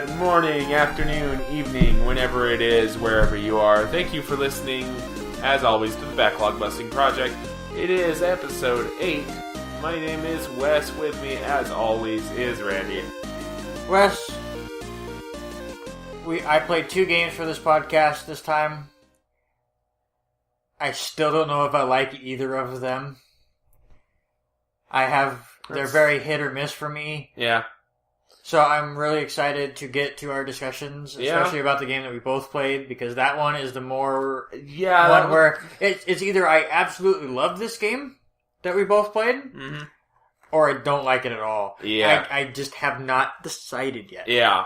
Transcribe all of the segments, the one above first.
Good morning, afternoon, evening, whenever it is, wherever you are. Thank you for listening, as always, to the Backlog Busting Project. It is episode 8. My name is Wes. With me, as always, is Randy. Wes, I played 2 games for this podcast this time. I still don't know if I like either of them. They're very hit or miss for me. Yeah. So I'm really excited to get to our discussions, especially about the game that we both played, because that one is the more one where it's either I absolutely love this game that we both played, or I don't like it at all. Yeah. I just have not decided yet. Yeah.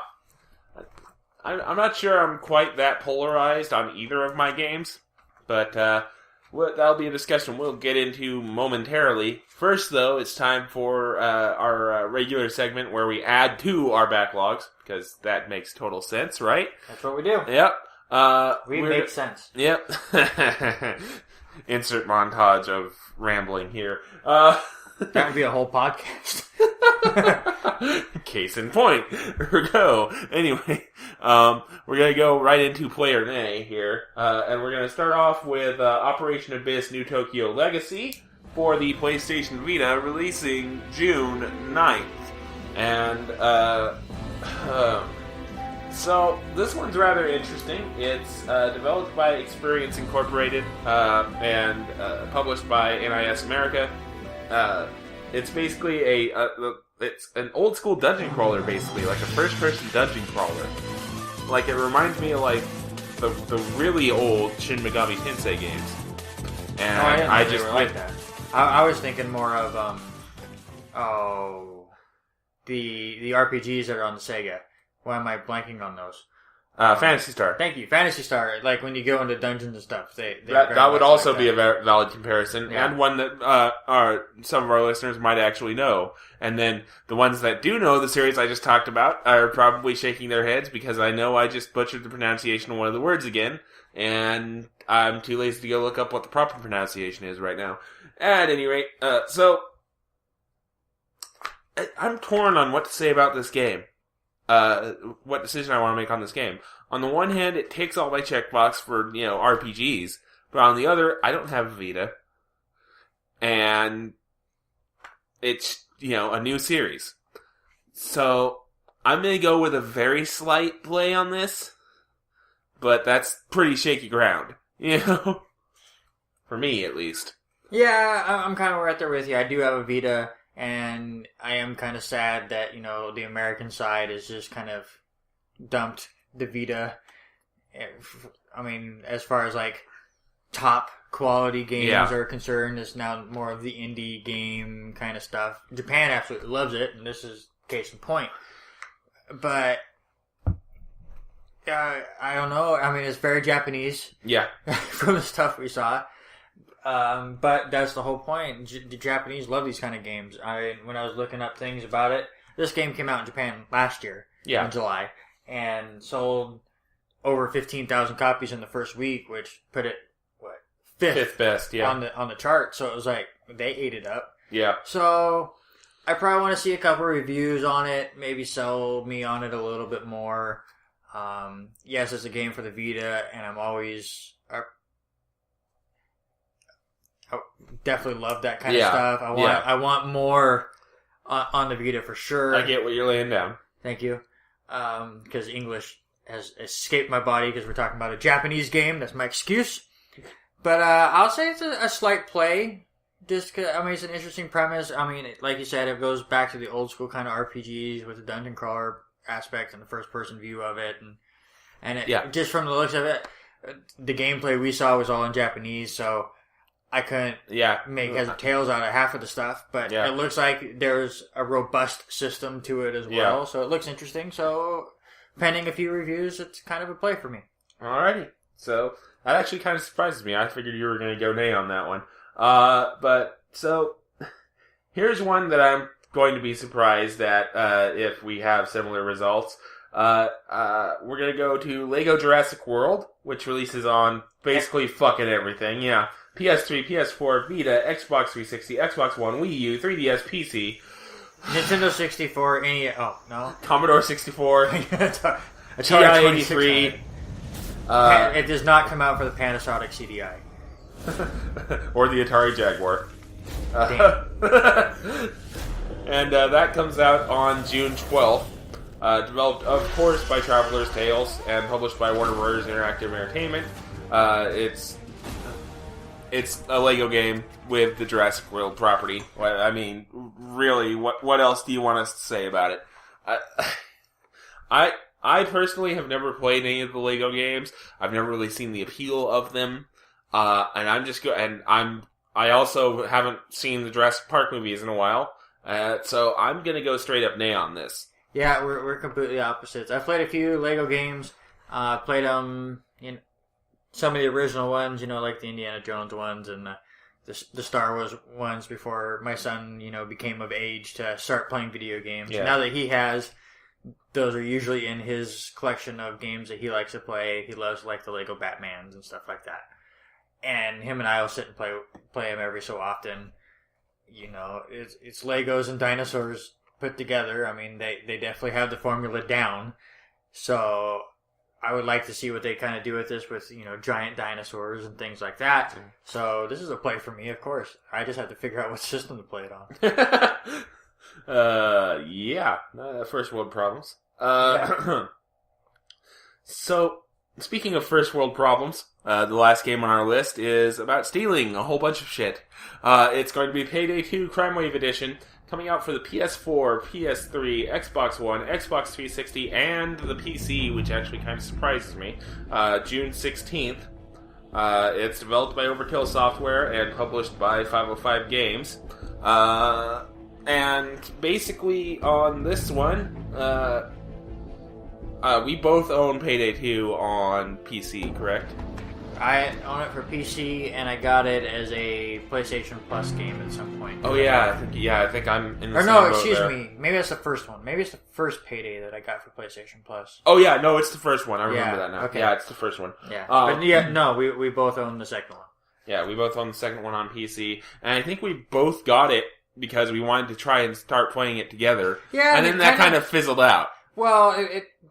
I'm not sure I'm quite that polarized on either of my games, but that'll be a discussion we'll get into momentarily. First, though, it's time for our regular segment where we add to our backlogs, because that makes total sense, right? That's what we do. Yep. We make sense. Yep. Insert montage of rambling here. That would be a whole podcast. Case in point. Ergo. Anyway, we're going to go right into Player Nay here. And we're going to start off with Operation Abyss New Tokyo Legacy for the PlayStation Vita, releasing June 9th. And, so this one's rather interesting. It's developed by Experience Incorporated and published by NIS America. It's basically it's an old school dungeon crawler, basically, like a first person dungeon crawler. Like, it reminds me of like the really old Shin Megami Tensei games. And I just like that. I was thinking more of the RPGs that are on the Sega. Why am I blanking on those? Phantasy Star. Thank you, Phantasy Star. Like when you go into dungeons and stuff, that would also be a very valid comparison, yeah. And one that some of our listeners might actually know. And then the ones that do know the series I just talked about are probably shaking their heads because I know I just butchered the pronunciation of one of the words again, and I'm too lazy to go look up what the proper pronunciation is right now. At any rate, so I'm torn on what to say about this game. What decision I want to make on this game. On the one hand, it takes all my checkbox for, RPGs, but on the other, I don't have a Vita, and it's, a new series. So, I'm gonna go with a very slight play on this, but that's pretty shaky ground, for me, at least. Yeah, I'm kind of right there with you. I do have a Vita, and I am kind of sad that, the American side is just kind of dumped the Vita. I mean, as far as, like, top quality games are concerned, it's now more of the indie game kind of stuff. Japan absolutely loves it, and this is case in point. But I don't know. I mean, it's very Japanese. Yeah. From the stuff we saw. But that's the whole point. The Japanese love these kind of games. When I was looking up things about it, this game came out in Japan last year, in July, and sold over 15,000 copies in the first week, which put it fifth best, on the chart. So it was like they ate it up. Yeah. So I probably want to see a couple reviews on it, maybe sell me on it a little bit more. Yes, it's a game for the Vita, and I'm always. I definitely love that kind of stuff. I want more on the Vita for sure. I get what you're laying down. Thank you. Because English has escaped my body because we're talking about a Japanese game. That's my excuse. But I'll say it's a slight play. Just 'cause, it's an interesting premise. I mean, like you said, it goes back to the old school kind of RPGs with the dungeon crawler aspect and the first person view of it, and just from the looks of it, the gameplay we saw was all in Japanese, so I couldn't make heads or tails out of half of the stuff, but it looks like there's a robust system to it as well, so it looks interesting. So, pending a few reviews, it's kind of a play for me. Alrighty. So, that actually kind of surprises me. I figured you were going to go nay on that one. But, so, here's one that I'm going to be surprised at if we have similar results. We're going to go to Lego Jurassic World, which releases on basically fucking everything, PS3, PS4, Vita, Xbox 360, Xbox One, Wii U, 3DS, PC. Nintendo 64, any... Oh, no? Commodore 64, Atari TI-83. It does not come out for the Panasonic CDI. Or the Atari Jaguar. Damn. And that comes out on June 12th. Developed, of course, by Traveler's Tales and published by Warner Bros. Interactive Entertainment. It's a Lego game with the Jurassic World property. I mean, really, what else do you want us to say about it? I personally have never played any of the Lego games. I've never really seen the appeal of them. And I also haven't seen the Jurassic Park movies in a while. So I'm gonna go straight up nay on this. Yeah, we're completely opposites. I've played a few Lego games. Played them in some of the original ones, like the Indiana Jones ones and the Star Wars ones before my son, became of age to start playing video games. Yeah. Now that he has, those are usually in his collection of games that he likes to play. He loves the Lego Batmans and stuff like that. And him and I will sit and play them every so often. It's Legos and dinosaurs put together. I mean, they definitely have the formula down. So I would like to see what they kind of do with this with, giant dinosaurs and things like that. Mm. So this is a play for me, of course. I just have to figure out what system to play it on. Yeah. First world problems. Yeah. So, speaking of first world problems, the last game on our list is about stealing a whole bunch of shit. It's going to be Payday 2 Crime Wave Edition, coming out for the PS4, PS3, Xbox One, Xbox 360, and the PC, which actually kind of surprises me, June 16th. It's developed by Overkill Software and published by 505 Games. And basically on this one, we both own Payday 2 on PC, correct? I own it for PC, and I got it as a PlayStation Plus game at some point. Oh yeah, I think I'm in the same no, boat excuse there. me. Maybe that's the first one. Maybe it's the first Payday that I got for PlayStation Plus. Oh yeah, no, it's the first one. I remember that now. Okay. Yeah, it's the first one. Yeah, but yeah, no, we both own the second one. Yeah, we both own the second one on PC, and I think we both got it because we wanted to try and start playing it together. Yeah, and then that kind of fizzled out. Well,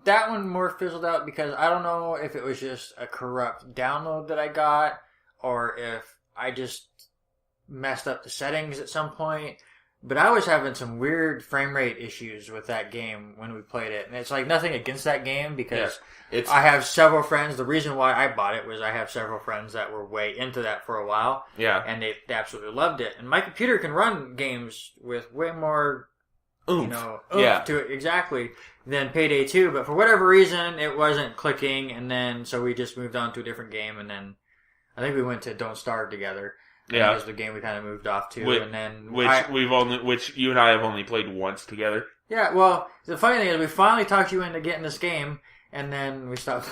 that one more fizzled out because I don't know if it was just a corrupt download that I got or if I just messed up the settings at some point. But I was having some weird frame rate issues with that game when we played it. And it's nothing against that game because I have several friends. The reason why I bought it was I have several friends that were way into that for a while. Yeah. And they absolutely loved it. And my computer can run games with way more oomph to it, exactly, than Payday 2, but for whatever reason, it wasn't clicking, and then, so we just moved on to a different game, and then, I think we went to Don't Starve together. Yeah. That was the game we kind of moved off to, and then... Which you and I have only played once together. Yeah, well, the funny thing is, we finally talked you into getting this game, and then we stopped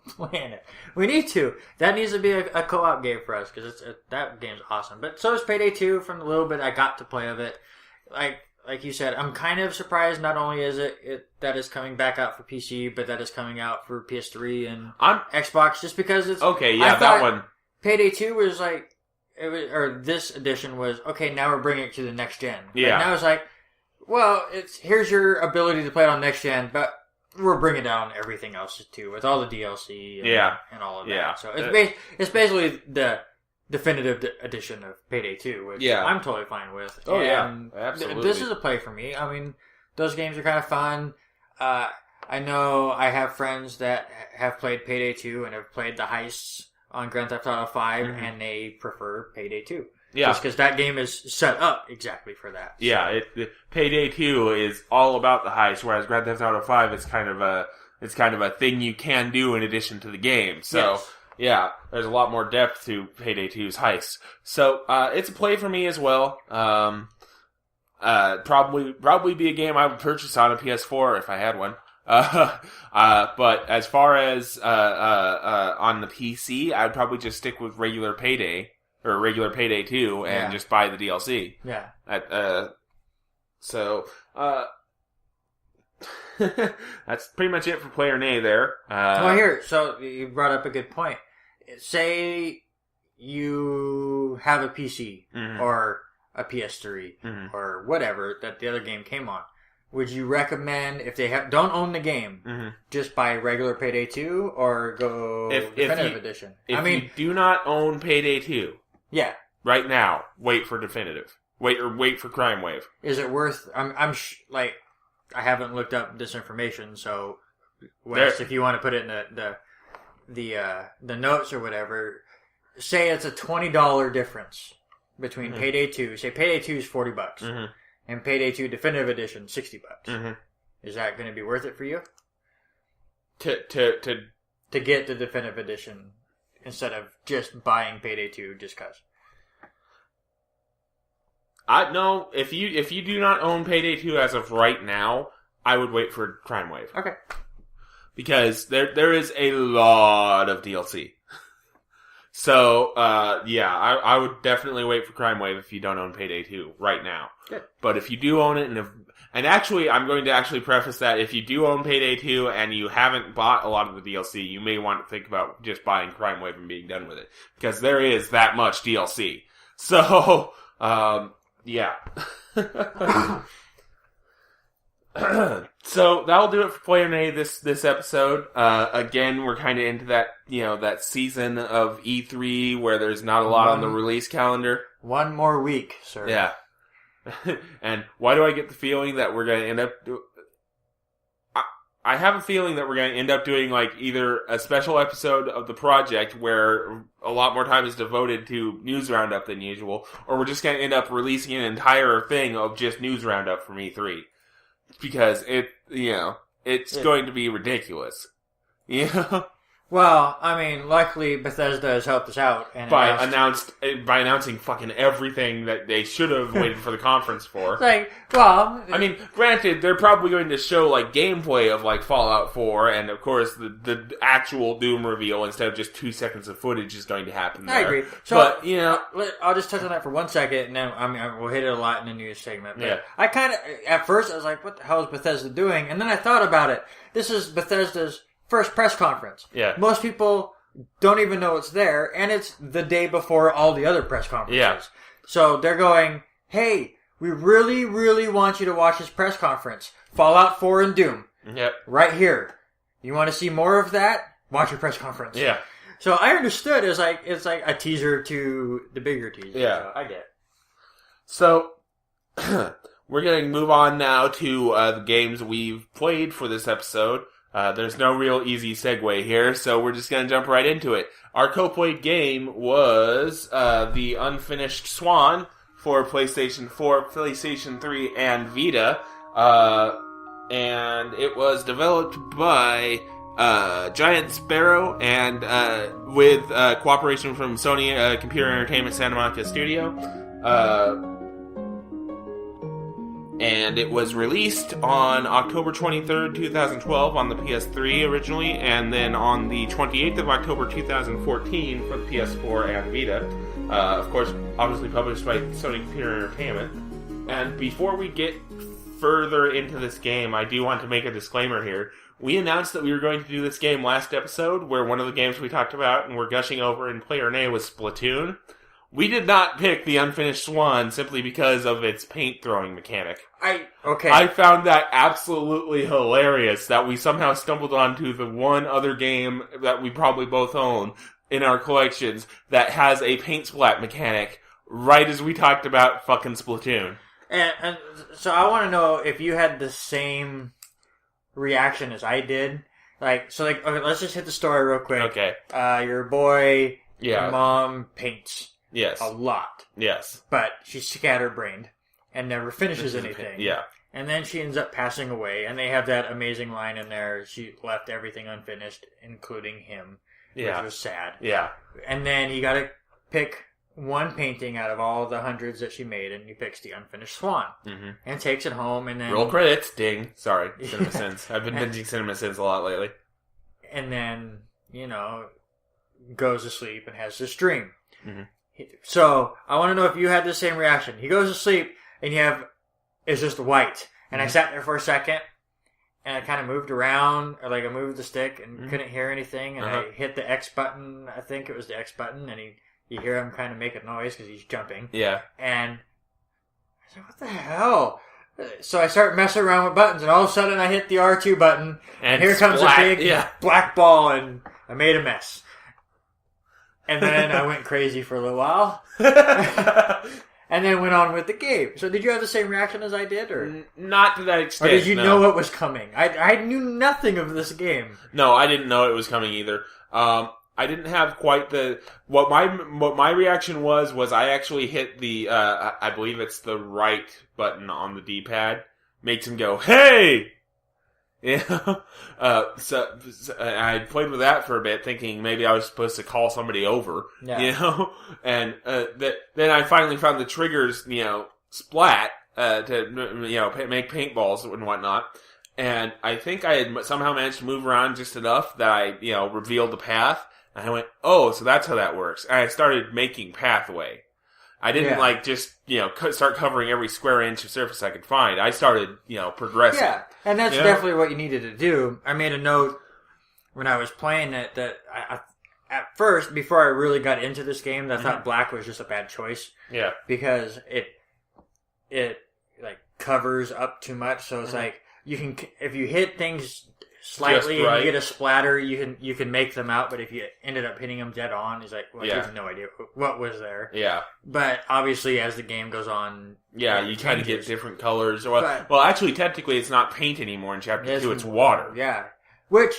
playing it. We need to. That needs to be a co-op game for us, because that game's awesome. But so is Payday 2, from the little bit I got to play of it. Like you said, I'm kind of surprised not only is it that is coming back out for PC, but that is coming out for PS3 and Xbox, just because it's... Okay, yeah, that one. Payday 2 was or this edition was, okay, now we're bringing it to the next gen. Yeah. But now it's well, here's your ability to play it on next gen, but we're bringing down everything else too, with all the DLC and all of that. Yeah. So it's basically the definitive edition of Payday 2, which I'm totally fine with. Oh, and absolutely. This is a play for me. I mean, those games are kind of fun. I know I have friends that have played Payday 2 and have played the heists on Grand Theft Auto 5, and they prefer Payday 2. Yeah. Just because that game is set up exactly for that. Yeah, Payday 2 is all about the heist, whereas Grand Theft Auto 5 is kind of a thing you can do in addition to the game. So... Yes. Yeah, there's a lot more depth to Payday 2's heist. So, it's a play for me as well. Probably be a game I would purchase on a PS4 if I had one. But as far as, on the PC, I'd probably just stick with regular Payday 2 and just buy the DLC. Yeah. That's pretty much it for Player Nay there. So you brought up a good point. Say you have a PC or a PS3 or whatever that the other game came on, would you recommend if they don't own the game, just buy regular Payday 2 or go Definitive Edition? If you do not own Payday 2, yeah, right now, wait for Definitive. Wait for Crime Wave. Is it worth? I haven't looked up this information, so if you want to put it in the notes or whatever, say it's a $20 difference between Payday 2. Say Payday 2 is $40, and Payday 2 Definitive Edition $60. Is that going to be worth it for you? To get the Definitive Edition instead of just buying Payday 2 just cause. No, if you do not own Payday 2 as of right now, I would wait for Crime Wave. Okay. Because there is a lot of DLC. So, I would definitely wait for Crime Wave if you don't own Payday 2 right now. Good. But if you do own it, and actually, I'm going to preface that if you do own Payday 2 and you haven't bought a lot of the DLC, you may want to think about just buying Crime Wave and being done with it. Because there is that much DLC. So, yeah. So that'll do it for Player Nay this episode. Again, we're kind of into that season of E3 where there's not a lot on the release calendar. One more week, sir. Yeah. And why do I get the feeling that we're going to end up... I have a feeling that we're going to end up doing either a special episode of the project where a lot more time is devoted to News Roundup than usual, or we're just going to end up releasing an entire thing of just News Roundup from E3. Because it's going to be ridiculous. Well, I mean, luckily Bethesda has helped us out and by announcing fucking everything that they should have waited for the conference for. I mean, granted, they're probably going to show gameplay of Fallout 4, and of course the actual Doom reveal instead of just 2 seconds of footage is going to happen there. I agree. So, but I'll just touch on that for 1 second, and then we'll hit it a lot in the news segment. But yeah. I kind of at first I was like, "What the hell is Bethesda doing?" And then I thought about it. This is Bethesda's first press conference. Yeah. Most people don't even know it's there, and it's the day before all the other press conferences. Yeah. So they're going, hey, we really, really want you to watch this press conference. Fallout 4 and Doom. Yep. Right here. You want to see more of that? Watch your press conference. Yeah. So I understood it's like a teaser to the bigger teaser. Yeah. So I get it. So we're going to move on now to the games we've played for this episode. There's no real easy segue here, so we're just going to jump right into it. Our co-played game was the unfinished Swan for PlayStation 4, PlayStation 3, and Vita. And it was developed by Giant Sparrow and with cooperation from Sony Computer Entertainment Santa Monica Studio. And it was released on October 23rd, 2012 on the PS3 originally, and then on the 28th of October 2014 for the PS4 and Vita. Of course, obviously published by Sony Computer Entertainment. And before we get further into this game, I do want to make a disclaimer here. We announced that we were going to do this game last episode, where one of the games we talked about and were gushing over in Player Nay was Splatoon. We did not pick the unfinished Swan simply because of its paint throwing mechanic. I found that absolutely hilarious that we somehow stumbled onto the one other game that we probably both own in our collections that has a paint splat mechanic right as we talked about fucking Splatoon. And so I want to know if you had the same reaction as I did. Okay, let's just hit the story real quick. Okay. Your boy, your mom paints. Yes. A lot. Yes. But she's scatterbrained and never finishes anything. Yeah. And then she ends up passing away, and they have that amazing line in there, she left everything unfinished, including him, which was sad. Yeah. And then you gotta pick one painting out of all the hundreds that she made, and he picks the unfinished Swan. Mm-hmm. And takes it home, and then... Roll credits, ding. Sorry, CinemaSins. I've been binging CinemaSins a lot lately. And then, goes to sleep and has this dream. Mm-hmm. So, I want to know if you had the same reaction. He goes to sleep, and it's just white. And I sat there for a second, and I kind of moved around, or I moved the stick, and couldn't hear anything, and I hit the X button, I think it was the X button, and you hear him kind of make a noise, because he's jumping. Yeah. And I said, what the hell? So I start messing around with buttons, and all of a sudden I hit the R2 button, and here comes a big black ball, and I made a mess. And then I went crazy for a little while. And then went on with the game. So did you have the same reaction as I did? Or not to that extent. Or did you know what was coming? I knew nothing of this game. No, I didn't know it was coming either. I didn't have quite the... What my reaction was I actually hit the... I believe it's the right button on the D-pad. Makes him go, hey! Yeah. So I played with that for a bit, thinking maybe I was supposed to call somebody over. Yeah. You know? And then I finally found the triggers, splat, to make paintballs and whatnot. And I think I had somehow managed to move around just enough that I, revealed the path. And I went, oh, so that's how that works. And I started making pathway. I didn't start covering every square inch of surface I could find. I started, progressing. Yeah, and that's definitely what you needed to do. I made a note when I was playing that I at first, before I really got into this game, I thought black was just a bad choice. Yeah. Because it covers up too much, so it's like you can, if you hit things slightly and you get a splatter, you can make them out, but if you ended up hitting them dead on, he's like, well, you have no idea what was there. Yeah. But obviously, as the game goes on, you kind of get different colors. Well, actually, technically, it's not paint anymore in Chapter 2, it's water. Yeah. Which,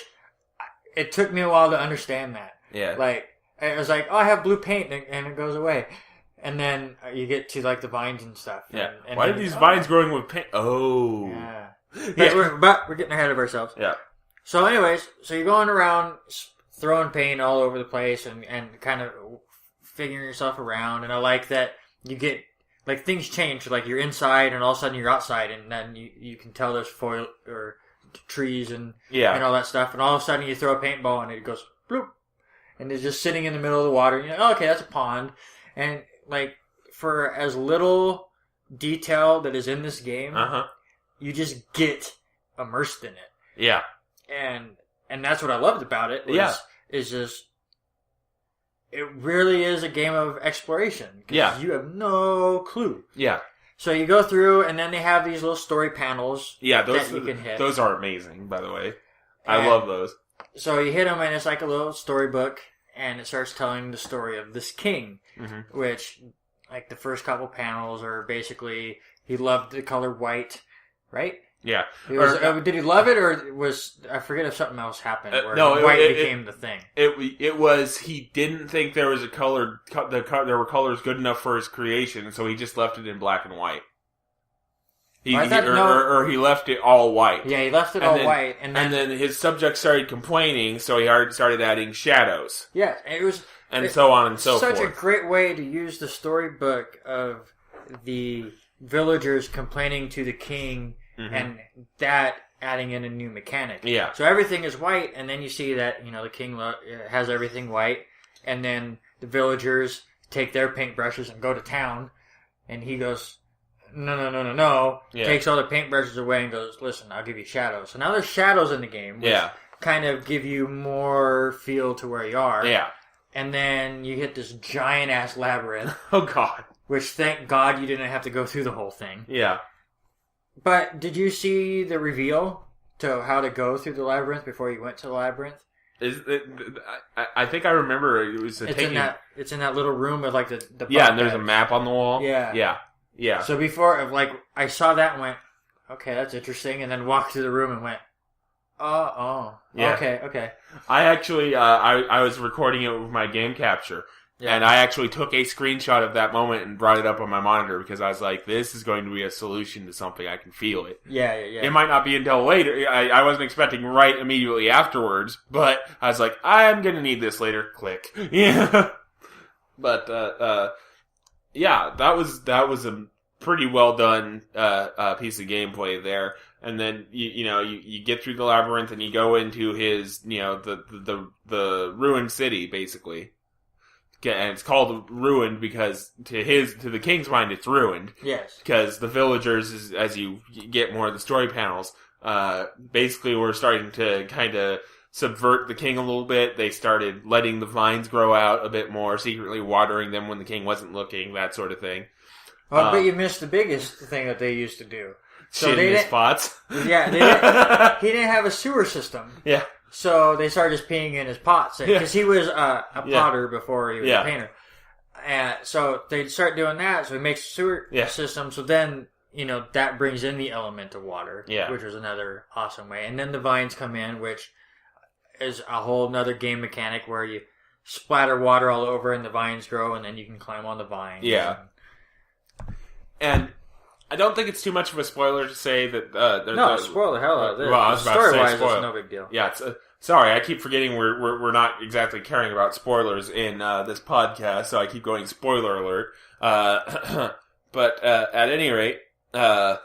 it took me a while to understand that. Yeah. It was like, oh, I have blue paint, and it goes away. And then you get to, the vines and stuff. Yeah. And why are these vines growing with paint? Oh. Yeah. But we're getting ahead of ourselves. Yeah. So anyways, you're going around throwing paint all over the place and kind of figuring yourself around. And I like that you get, things change. You're inside and all of a sudden you're outside and then you can tell there's foil or trees and all that stuff. And all of a sudden you throw a paintball and it goes bloop. And it's just sitting in the middle of the water. And you're like, oh, okay, that's a pond. And for as little detail that is in this game, you just get immersed in it. Yeah. And that's what I loved about it. Is just it really is a game of exploration. Yeah. You have no clue. Yeah. So you go through, and then they have these little story panels. Yeah, that you can hit. Those are amazing, by the way. I love those. So you hit them, and it's like a little storybook, and it starts telling the story of this king, which, the first couple panels are basically he loved the color white, right? Yeah. Did he love it, or I forget if something else happened where white became the thing? It was, he didn't think there was there were colors good enough for his creation, so he just left it in black and white. He left it all white. Yeah, he left it white. And then his subjects started complaining, so he started adding shadows. Yeah, it was... so on and so forth. Such a great way to use the storybook of the villagers complaining to the king... And that adding in a new mechanic. Yeah. So everything is white, and then you see that, the king has everything white, and then the villagers take their paintbrushes and go to town, and he goes, no. Yeah. Takes all the paintbrushes away and goes, listen, I'll give you shadows. So now there's shadows in the game, which kind of give you more feel to where you are. Yeah. And then you hit this giant-ass labyrinth. Oh, God. Which, thank God, you didn't have to go through the whole thing. Yeah. But did you see the reveal to how to go through the labyrinth before you went to the labyrinth? I think I remember it was it's in that little room with the and there's a map on the wall. Yeah. So before I saw that and went, okay, that's interesting, and then walked through the room and went, okay. I actually I was recording it with my game capture. Yeah. And I actually took a screenshot of that moment and brought it up on my monitor because I was like, this is going to be a solution to something. I can feel it. Yeah. It might not be until later. I wasn't expecting right immediately afterwards, but I was like, I'm going to need this later. Click. Yeah. But, that was a pretty well done piece of gameplay there. And then, you get through the labyrinth and you go into his, the ruined city, basically. And it's called ruined because to the king's mind, it's ruined. Yes. Because the villagers, as you get more of the story panels, basically were starting to kind of subvert the king a little bit. They started letting the vines grow out a bit more, secretly watering them when the king wasn't looking, that sort of thing. Well, but you missed the biggest thing that they used to do. So shit in his spots. Yeah, he didn't have a sewer system. Yeah. So they started just peeing in his pots. Because he was a potter before he was a painter. And so they start doing that. So he makes a sewer system. So then, that brings in the element of water. Yeah. Which was another awesome way. And then the vines come in, which is a whole nother game mechanic where you splatter water all over and the vines grow and then you can climb on the vines. Yeah. And I don't think it's too much of a spoiler to say that... spoil the hell out of this. Well, I was about to say spoil. It's no big deal. Yeah, sorry, I keep forgetting we're not exactly caring about spoilers in this podcast, so I keep going spoiler alert. But at any rate, there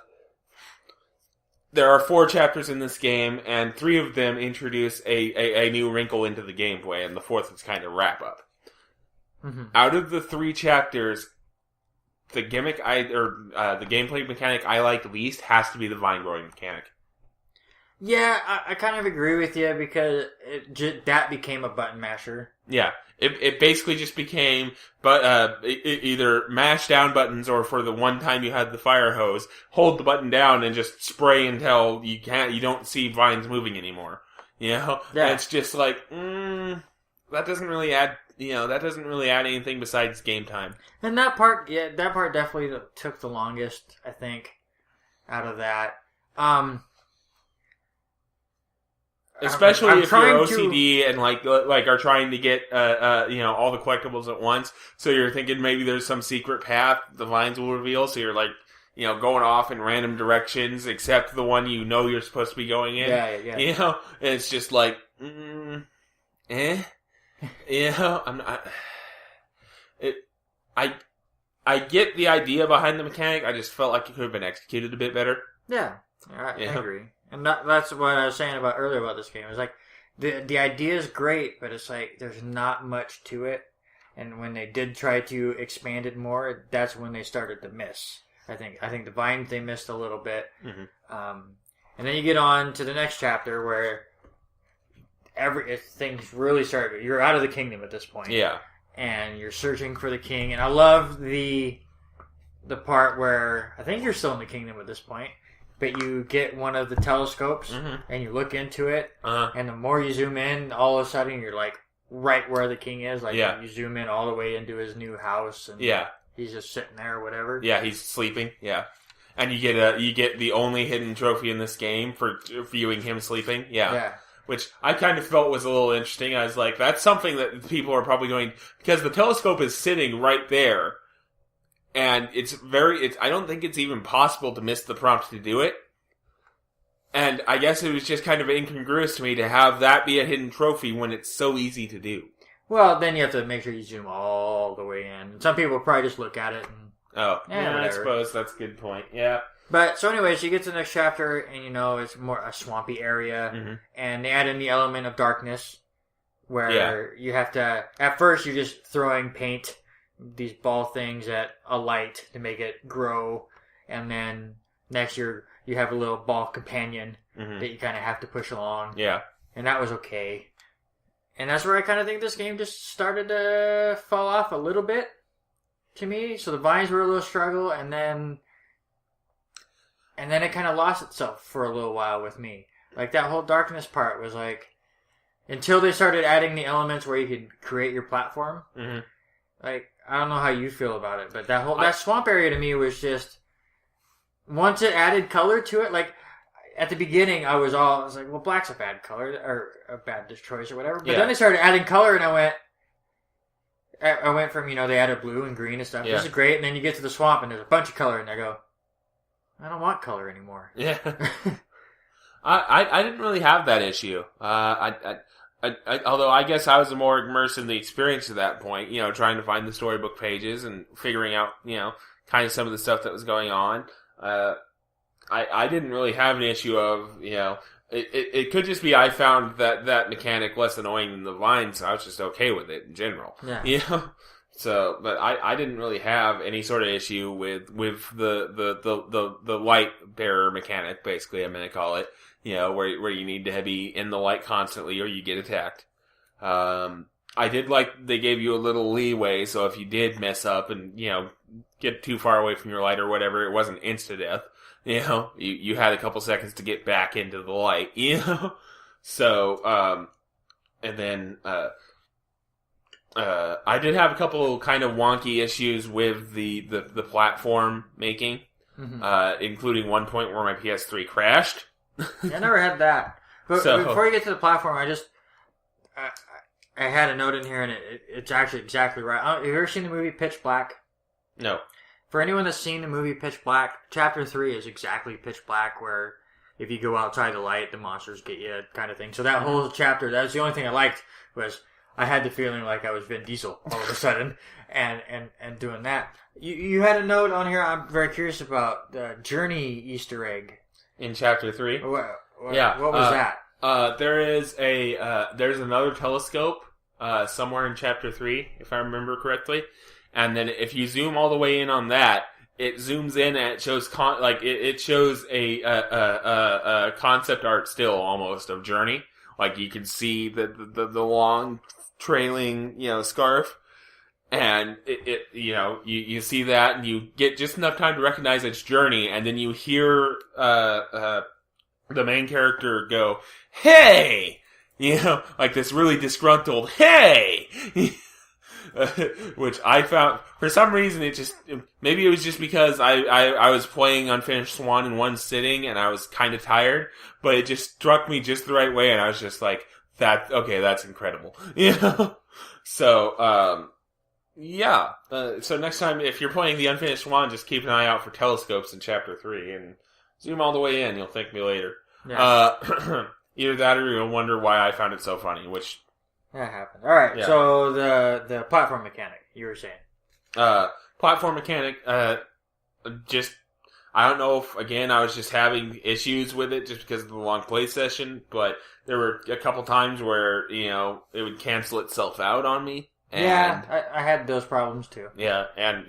are 4 chapters in this game, and 3 of them introduce a new wrinkle into the gameplay, and the 4th is kind of wrap up. Mm-hmm. Out of the 3 chapters, the gimmick the gameplay mechanic I like least has to be the vine growing mechanic. Yeah, I kind of agree with you because that became a button masher. Yeah, it basically just became either mash down buttons or for the one time you had the fire hose, hold the button down and just spray until you don't see vines moving anymore. Yeah. And it's just like that doesn't really add. That doesn't really add anything besides game time. And that part definitely took the longest, I think, out of that. Especially if you're OCD and like are trying to get all the collectibles at once. So you're thinking maybe there's some secret path the vines will reveal. So you're like going off in random directions except the one you're supposed to be going in. Yeah. And it's just like I'm not. I get the idea behind the mechanic. I just felt like it could have been executed a bit better. Yeah, I agree. And that's what I was saying earlier about this game. It was like the idea is great, but it's like there's not much to it. And when they did try to expand it more, that's when they started to miss. I think the vines they missed a little bit. Mm-hmm. And then you get on to the next chapter where things really start. You're out of the kingdom at this point. Yeah. And you're searching for the king. And I love the part where I think you're still in the kingdom at this point. But you get one of the telescopes and you look into it. And the more you zoom in, all of a sudden you're like right where the king is. Like you zoom in all the way into his new house. And he's just sitting there or whatever. Yeah, he's sleeping. Yeah. And you get the only hidden trophy in this game for viewing him sleeping. Yeah. Which I kind of felt was a little interesting. I was like, that's something that people are probably going... Because the telescope is sitting right there. And I don't think it's even possible to miss the prompt to do it. And I guess it was just kind of incongruous to me to have that be a hidden trophy when it's so easy to do. Well, then you have to make sure you zoom all the way in. Some people probably just look at it and... I suppose that's a good point. Yeah. But, so anyways, you get to the next chapter, and it's more a swampy area, and they add in the element of darkness, where you have to... At first, you're just throwing paint, these ball things at a light to make it grow, and then next you have a little ball companion that you kind of have to push along. Yeah. And that was okay. And that's where I kind of think this game just started to fall off a little bit to me. So the vines were a little struggle, and then it kind of lost itself for a little while with me. Like, that whole darkness part was like... Until they started adding the elements where you could create your platform. Mm-hmm. Like, I don't know how you feel about it, but that swamp area to me was just... Once it added color to it, like... At the beginning, I was like, well, black's a bad color, or a bad choice or whatever. But then they started adding color, and I went from, they added blue and green and stuff. Yeah. This is great. And then you get to the swamp, and there's a bunch of color, and I go... I don't want color anymore. Yeah. I didn't really have that issue. Although I guess I was more immersed in the experience at that point, trying to find the storybook pages and figuring out, kind of some of the stuff that was going on. I didn't really have an issue of, it could just be I found that mechanic less annoying than the vines, so I was just okay with it in general. Yeah. So, but I didn't really have any sort of issue with the light bearer mechanic, basically, I'm going to call it, where you need to be in the light constantly or you get attacked. I I did like they gave you a little leeway, so if you did mess up and, get too far away from your light or whatever, it wasn't insta-death. You had a couple seconds to get back into the light, So, and then, I did have a couple kind of wonky issues with the platform making, including one point where my PS3 crashed. I never had that. But before you get to the platform, I had a note in here, and it's actually exactly right. Have you ever seen the movie Pitch Black? No. For anyone that's seen the movie Pitch Black, Chapter 3 is exactly Pitch Black, where if you go outside the light, the monsters get you, kind of thing. So that whole chapter, that was the only thing I liked, was I had the feeling like I was Vin Diesel all of a sudden, and doing that. You had a note on here I'm very curious about, the Journey Easter egg. In Chapter 3? What was that? There's another telescope somewhere in Chapter 3, if I remember correctly. And then if you zoom all the way in on that, it zooms in and it shows it shows a concept art still almost of Journey. Like you can see the long trailing scarf, and you see that, and you get just enough time to recognize it's Journey, and then you hear the main character go, "Hey!" Like this really disgruntled "Hey!" Which I found, for some reason, maybe it was just because I was playing Unfinished Swan in one sitting and I was kind of tired, but it just struck me just the right way, and I was just like, that's incredible. So, so next time, if you're playing the Unfinished Swan, just keep an eye out for telescopes in Chapter 3, and zoom all the way in, you'll thank me later. Yeah. Either that or you'll wonder why I found it so funny, which... That happened. Alright, yeah. So the platform mechanic, you were saying. Platform mechanic, I don't know if, again, I was just having issues with it just because of the long play session, but there were a couple times where, it would cancel itself out on me. And, I had those problems too. Yeah, and,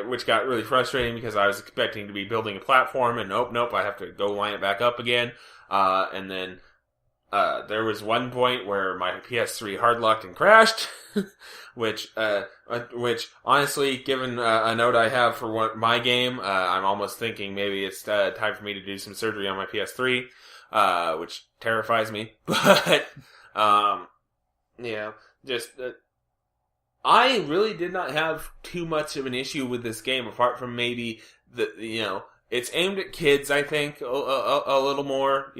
which got really frustrating because I was expecting to be building a platform, and nope, I have to go line it back up again. And then... there was one point where my PS3 hardlocked and crashed, which honestly, given a note I have for my game, I'm almost thinking maybe it's time for me to do some surgery on my PS3, which terrifies me. But I really did not have too much of an issue with this game, apart from maybe it's aimed at kids. I think a little more,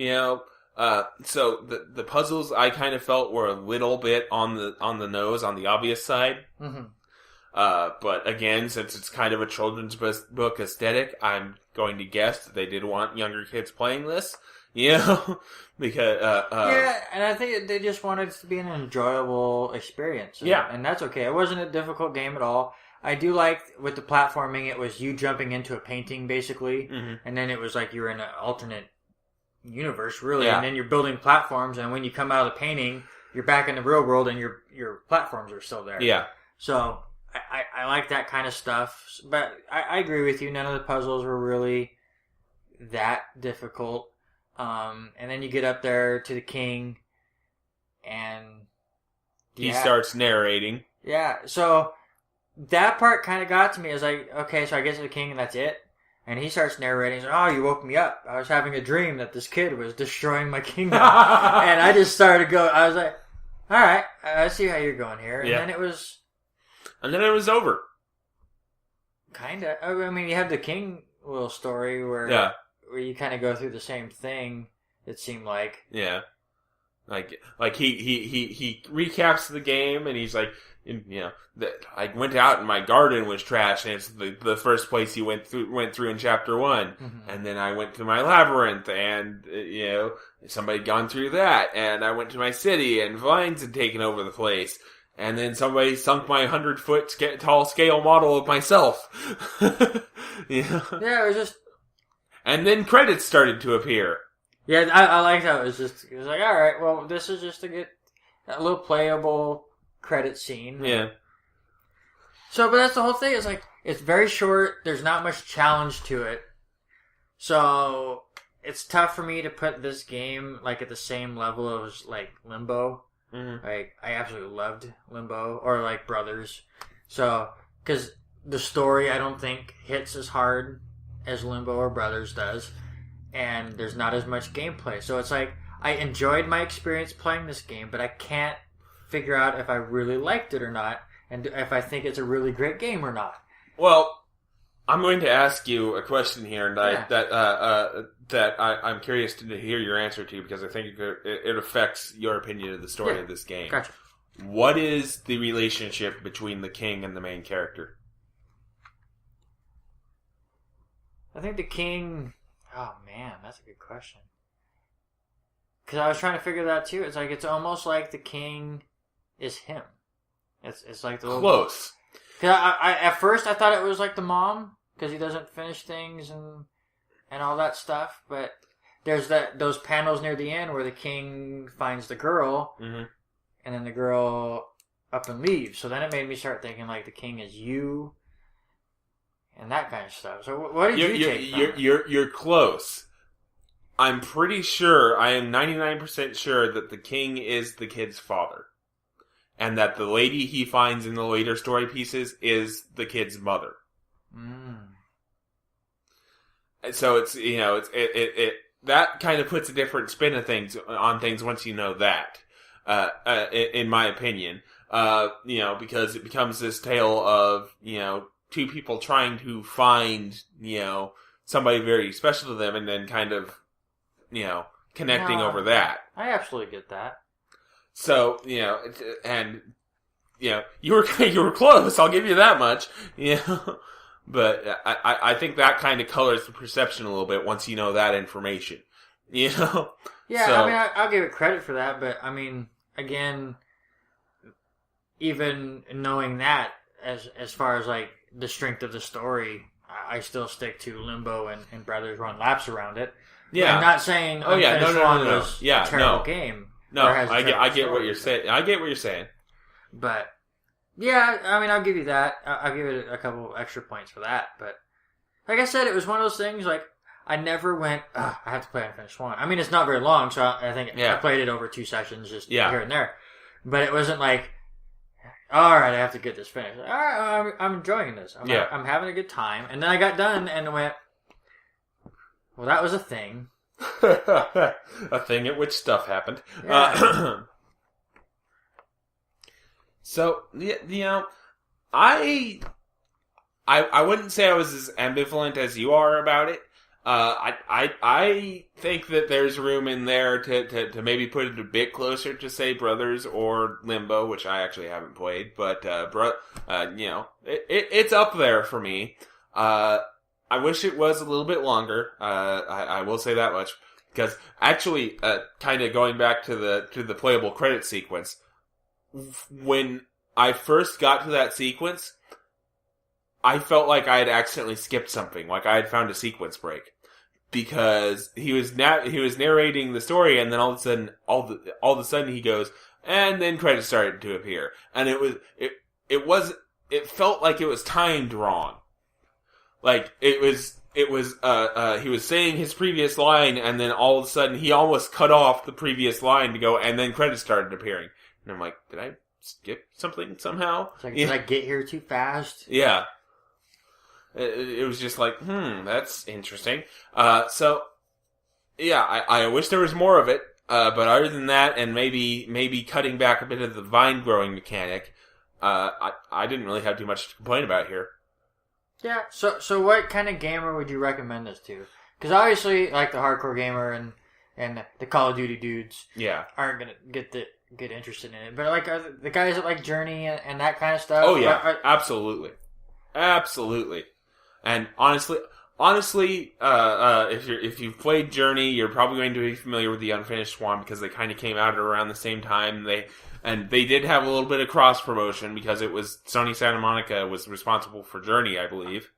So the puzzles I kind of felt were a little bit on the nose, on the obvious side. Mm-hmm. But again, since it's kind of a children's book aesthetic, I'm going to guess that they did want younger kids playing this. Because and I think they just wanted it to be an enjoyable experience. And that's okay. It wasn't a difficult game at all. I do like with the platforming, it was you jumping into a painting basically, and then it was like you were in an alternate universe, really, and then you're building platforms, and when you come out of the painting, you're back in the real world, and your platforms are still there. Yeah. So I like that kind of stuff, but I agree with you. None of the puzzles were really that difficult. And then you get up there to the king, and he starts narrating. Yeah. So that part kind of got to me. I was like, okay, so I get to the king, and that's it. And he starts narrating, he's like, "Oh, you woke me up. I was having a dream that this kid was destroying my kingdom." And I just started to go, I was like, alright, I see how you're going here. And then it was... And then it was over. Kinda. I mean, you have the king little story where you kind of go through the same thing, it seemed like. Yeah. Like he recaps the game, and he's like, I went out and my garden was trash, and it's the first place he went through in Chapter 1, and then I went to my labyrinth, and somebody had gone through that, and I went to my city, and vines had taken over the place, and then somebody sunk my 100-foot tall scale model of myself. Yeah, it was just, and then credits started to appear. Yeah, I liked how it was like, all right, well, this is just to get a little playable credit scene. Yeah. So, but that's the whole thing. It's like, it's very short. There's not much challenge to it. So, it's tough for me to put this game, like, at the same level as, like, Limbo. Mm-hmm. Like, I absolutely loved Limbo, or like Brothers. So, because the story I don't think hits as hard as Limbo or Brothers does, and there's not as much gameplay. So it's like, I enjoyed my experience playing this game, but I can't figure out if I really liked it or not, and if I think it's a really great game or not. Well, I'm going to ask you a question here, and I'm curious to hear your answer to, because I think it affects your opinion of the story of this game. Gotcha. What is the relationship between the king and the main character? I think the king... Oh, man, that's a good question. Because I was trying to figure that, too. It's like, it's almost like the king is him. It's like the little... Close. Cause I at first I thought it was like the mom, because he doesn't finish things and all that stuff. But there's those panels near the end where the king finds the girl, mm-hmm. and then the girl up and leaves. So then it made me start thinking like the king is you, and that kind of stuff. So what did you take from it? You're close. I'm pretty sure, I am 99% sure that the king is the kid's father. And that the lady he finds in the later story pieces is the kid's mother. Mm. So it's, that kind of puts a different spin of things on things once you know that. In my opinion. Because it becomes this tale of, two people trying to find, somebody very special to them, and then kind of, connecting over that. I absolutely get that. So, you were close, I'll give you that much, but I think that kind of colors the perception a little bit once you know that information, Yeah, so, I'll give it credit for that, but, again, even knowing that, as far as, like, the strength of the story, I still stick to Limbo and Brothers Run Laps around it. Yeah. I'm not saying Swan was a terrible game. No, I get what you're saying. I get what you're saying. But, yeah, I'll give you that. I'll give it a couple extra points for that. But, like I said, it was one of those things, like, I never went, I have to play Unfinished Swan. It's not very long, so I think I played it over 2 sessions, just here and there. But it wasn't like, alright, I have to get this finished. Alright, I'm enjoying this. I'm having a good time. And then I got done and went, well, that was a thing. A thing at which stuff happened. Yeah. So, I wouldn't say I was as ambivalent as you are about it. I think that there's room in there to maybe put it a bit closer to, say, Brothers or Limbo, which I actually haven't played, but, it's up there for me. I wish it was a little bit longer. I will say that much, because actually, kind of going back to the playable credit sequence, when I first got to that sequence, I felt like I had accidentally skipped something, like I had found a sequence break, because he was narrating the story, and then all of a sudden he goes, and then credits started to appear, and it felt like it was timed wrong. Like, he was saying his previous line, and then all of a sudden he almost cut off the previous line to go, and then credits started appearing. And I'm like, did I skip something somehow? It's like, did I get here too fast? Yeah. It was just like, that's interesting. I wish there was more of it, but other than that, and maybe cutting back a bit of the vine growing mechanic, I didn't really have too much to complain about here. Yeah, so what kind of gamer would you recommend this to? Because obviously, like, the hardcore gamer and the Call of Duty dudes aren't going to get interested in it. But, like, are the guys that like Journey and that kind of stuff? Oh, yeah, absolutely. Absolutely. And honestly, if you've played Journey, you're probably going to be familiar with the Unfinished Swan, because they kind of came out around the same time. They did have a little bit of cross promotion, because it was Sony Santa Monica was responsible for Journey, I believe.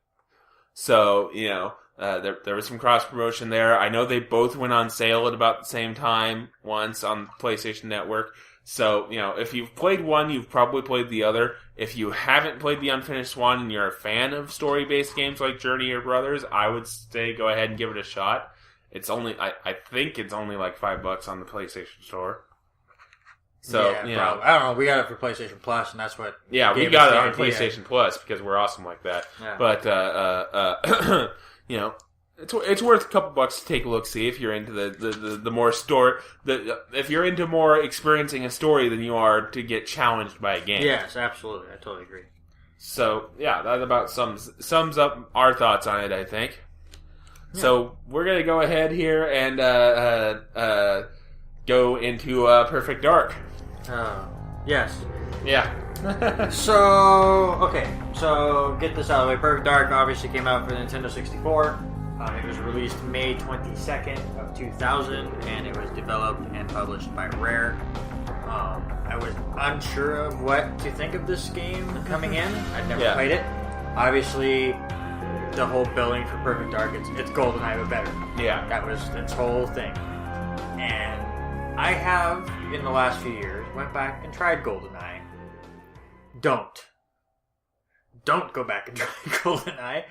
So, there was some cross promotion there. I know they both went on sale at about the same time once on PlayStation Network. So, if you've played one, you've probably played the other. If you haven't played the Unfinished Swan and you're a fan of story-based games like Journey or Brothers, I would say go ahead and give it a shot. It's only, I think it's only like $5 on the PlayStation Store. So, yeah, probably. I don't know. We got it for PlayStation Plus, and that's what. Yeah, we got it on PlayStation Plus because we're awesome like that. Yeah. But it's worth a couple bucks to take a look. See if you're into the more if you're into more experiencing a story than you are to get challenged by a game. Yes, absolutely. I totally agree. So yeah, that about sums up our thoughts on it, I think. Yeah. So we're gonna go ahead here and go into Perfect Dark. Yes. Yeah. So get this out of the way. Perfect Dark obviously came out for the Nintendo 64. It was released May 22nd of 2000, and it was developed and published by Rare. I was unsure of what to think of this game coming in. I'd never played it. Obviously, the whole billing for Perfect Dark, it's Goldeneye but better. Yeah. That was its whole thing. And I have, in the last few years, went back and tried Goldeneye. Don't go back and try Goldeneye.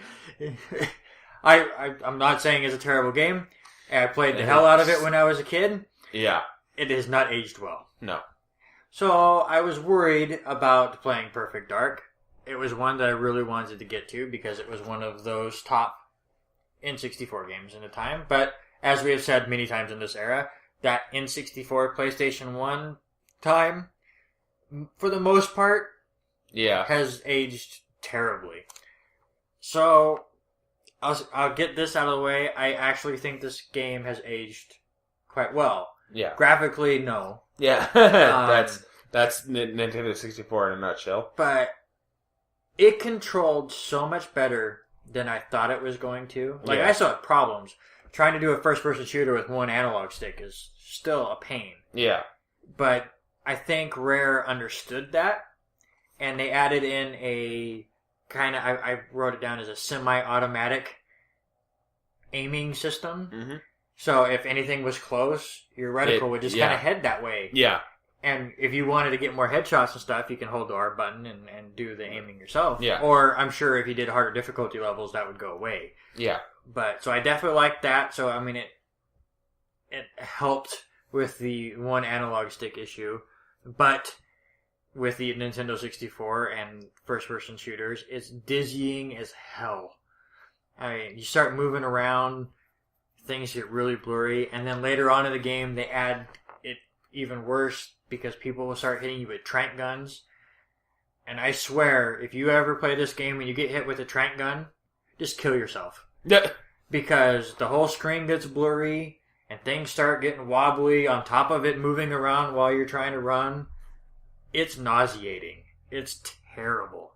I'm not saying it's a terrible game. I played the hell out of it when I was a kid. Yeah. It has not aged well. No. So I was worried about playing Perfect Dark. It was one that I really wanted to get to because it was one of those top N64 games in the time. But as we have said many times in this era, that N64 PlayStation 1 time, for the most part, has aged terribly. So I'll get this out of the way. I actually think this game has aged quite well. Yeah. Graphically, no. Yeah. That's Nintendo 64 in a nutshell. But it controlled so much better than I thought it was going to. Like, I still have problems. Trying to do a first-person shooter with one analog stick is still a pain. Yeah. But I think Rare understood that, and they added in a kind of, I wrote it down as a semi-automatic aiming system. Mm-hmm. So if anything was close, your reticle would just kind of head that way. Yeah. And if you wanted to get more headshots and stuff, you can hold the R button and do the aiming yourself. Yeah. Or I'm sure if you did harder difficulty levels, that would go away. Yeah. But so I definitely liked that. So I mean, it helped with the one analog stick issue, but with the Nintendo 64 and first-person shooters, it's dizzying as hell. I mean, you start moving around, things get really blurry, and then later on in the game, they add it even worse because people will start hitting you with trank guns. And I swear, if you ever play this game and you get hit with a trank gun, just kill yourself. Yeah. Because the whole screen gets blurry, and things start getting wobbly on top of it moving around while you're trying to run. It's nauseating. It's terrible.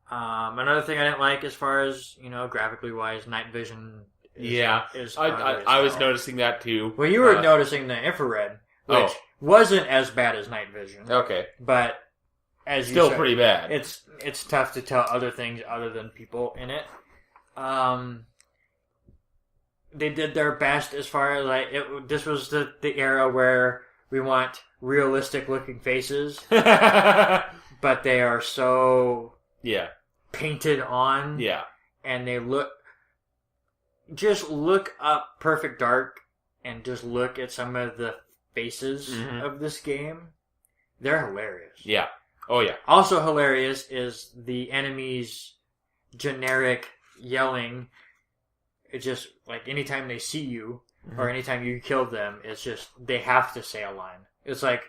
Another thing I didn't like as far as, graphically wise, night vision is I was noticing that too. Well, you were noticing the infrared, which wasn't as bad as night vision. Okay. But as you still said, pretty bad. It's tough to tell other things other than people in it. They did their best as far as this was the era where we want realistic looking faces, but they are so painted on, and they just look up Perfect Dark and just look at some of the faces of this game. They're hilarious. Yeah. Oh yeah. Also hilarious is the enemies' generic yelling. It's just like anytime they see you or anytime you kill them, it's just they have to say a line. It's like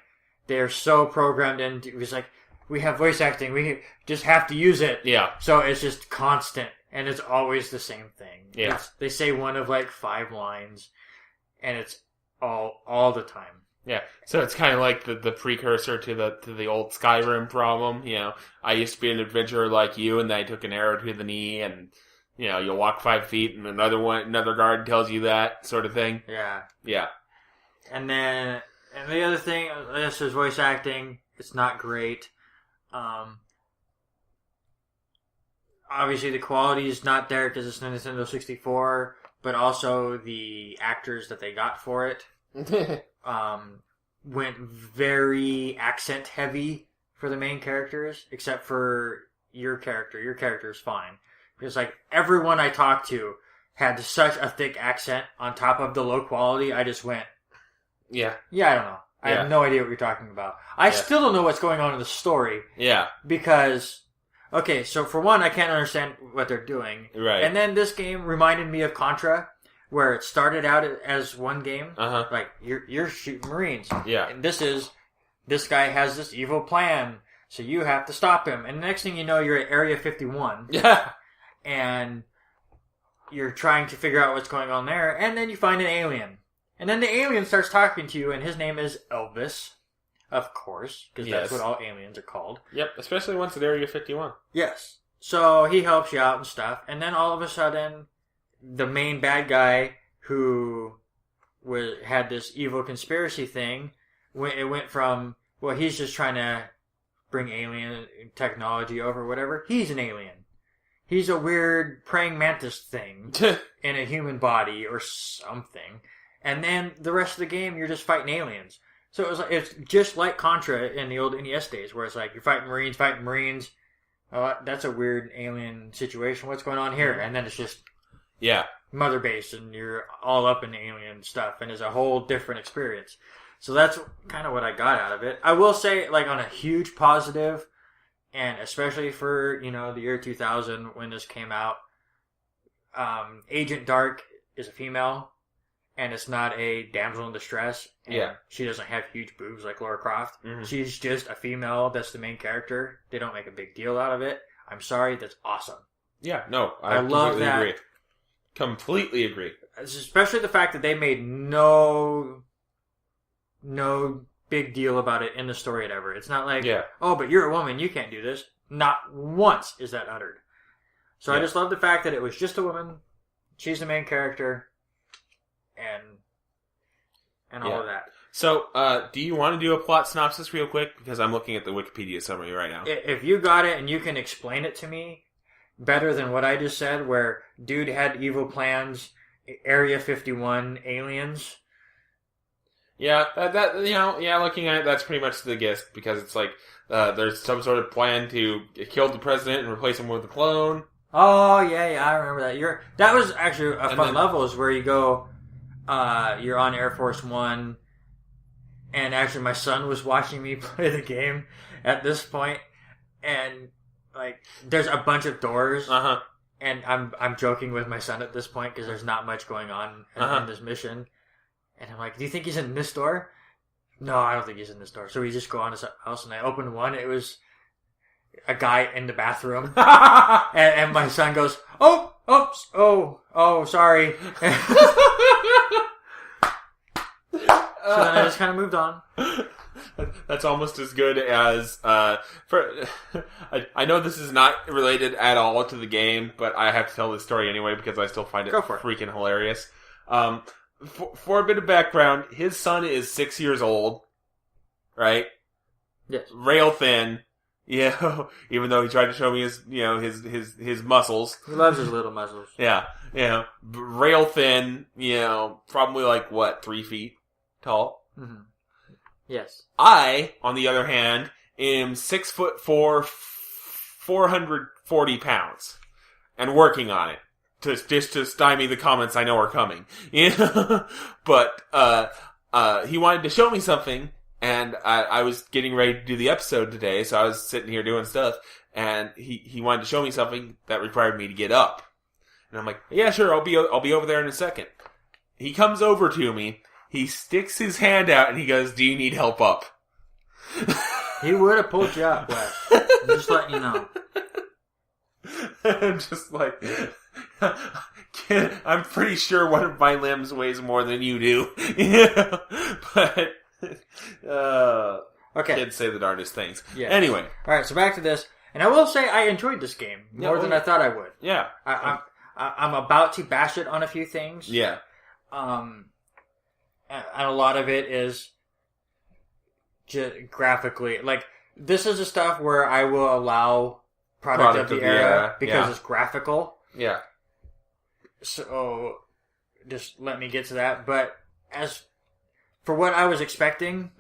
they're so programmed into. It's like we have voice acting, we just have to use it. Yeah. So it's just constant, and it's always the same thing. Yeah. They say one of 5 lines, and it's all the time. Yeah, so it's kind of like the precursor to the old Skyrim problem. I used to be an adventurer like you, and then I took an arrow to the knee, and you'll walk 5 feet, and another guard tells you that sort of thing. Yeah, yeah. And the other thing, this is voice acting. It's not great. Obviously, the quality is not there because it's Nintendo 64, but also the actors that they got for it. Went very accent heavy for the main characters, except for your character. Your character is fine. Because everyone I talked to had such a thick accent on top of the low quality, I just went, I don't know. I have no idea what you're talking about. I still don't know what's going on in the story. Yeah. Because, okay, so for one, I can't understand what they're doing. Right. And then this game reminded me of Contra, where it started out as one game. Uh-huh. Like, you're shooting Marines. Yeah. And this guy has this evil plan, so you have to stop him. And the next thing you know, you're at Area 51. Yeah. And you're trying to figure out what's going on there, and then you find an alien. And then the alien starts talking to you, and his name is Elvis. Of course, because that's what all aliens are called. Yep, especially once at Area 51. Yes. So he helps you out and stuff, and then all of a sudden, the main bad guy who had this evil conspiracy thing, it went from, well, he's just trying to bring alien technology over, whatever. He's an alien. He's a weird praying mantis thing in a human body or something. And then the rest of the game, you're just fighting aliens. So it's just like Contra in the old NES days, where it's like, you're fighting Marines. Oh, that's a weird alien situation. What's going on here? And then it's just Mother Base, and you're all up in alien stuff, and it's a whole different experience. So that's kind of what I got out of it. I will say, like, on a huge positive, and especially for, the year 2000 when this came out, Agent Dark is a female. And it's not a damsel in distress. And she doesn't have huge boobs like Lara Croft. Mm-hmm. She's just a female that's the main character. They don't make a big deal out of it. I'm sorry, that's awesome. Yeah, no, I love that. Agree. Completely agree. Especially the fact that they made no big deal about it in the story ever. It's not like, oh, but you're a woman, you can't do this. Not once is that uttered. So I just love the fact that it was just a woman. She's the main character. And all of that. So, do you want to do a plot synopsis real quick? Because I'm looking at the Wikipedia summary right now. If you got it and you can explain it to me better than what I just said, where dude had evil plans, Area 51 aliens. Yeah, looking at it, that's pretty much the gist, because it's like, there's some sort of plan to kill the president and replace him with a clone. Oh, yeah, I remember that. That was actually a fun level, is where you go, you're on Air Force One, and actually my son was watching me play the game at this point, and like there's a bunch of doors, and I'm joking with my son at this point because there's not much going on in this mission, and I'm like, do you think he's in this door? No, I don't think he's in this door. So we just go on his house, and I opened one. It was a guy in the bathroom, and my son goes, oh, sorry. So then I just kind of moved on. That's almost as good as I know this is not related at all to the game, but I have to tell this story anyway because I still find it freaking hilarious. For a bit of background, his son is 6 years old, right? Yes. Rail thin. Yeah, even though he tried to show me his muscles. He loves his little muscles. Yeah, rail thin, probably like, 3 feet tall? Mm-hmm. Yes. I, on the other hand, am 6'4", 440 pounds, and working on it. To stymie the comments I know are coming. But, he wanted to show me something, and I was getting ready to do the episode today, so I was sitting here doing stuff, and he wanted to show me something that required me to get up. And I'm like, yeah, sure, I'll be over there in a second. He comes over to me, he sticks his hand out, and he goes, do you need help up? He would have pulled you up, Wes. I'm just letting you know. I'm just like, I'm pretty sure one of my limbs weighs more than you do. But, okay. Kids say the darndest things. Yeah. Anyway. Alright, so back to this. And I will say I enjoyed this game more than I thought I would. Yeah. I'm about to bash it on a few things. Yeah. And a lot of it is just graphically. Like, this is the stuff where I will allow Product of the Era because it's graphical. Yeah. So, just let me get to that. But as for what I was expecting,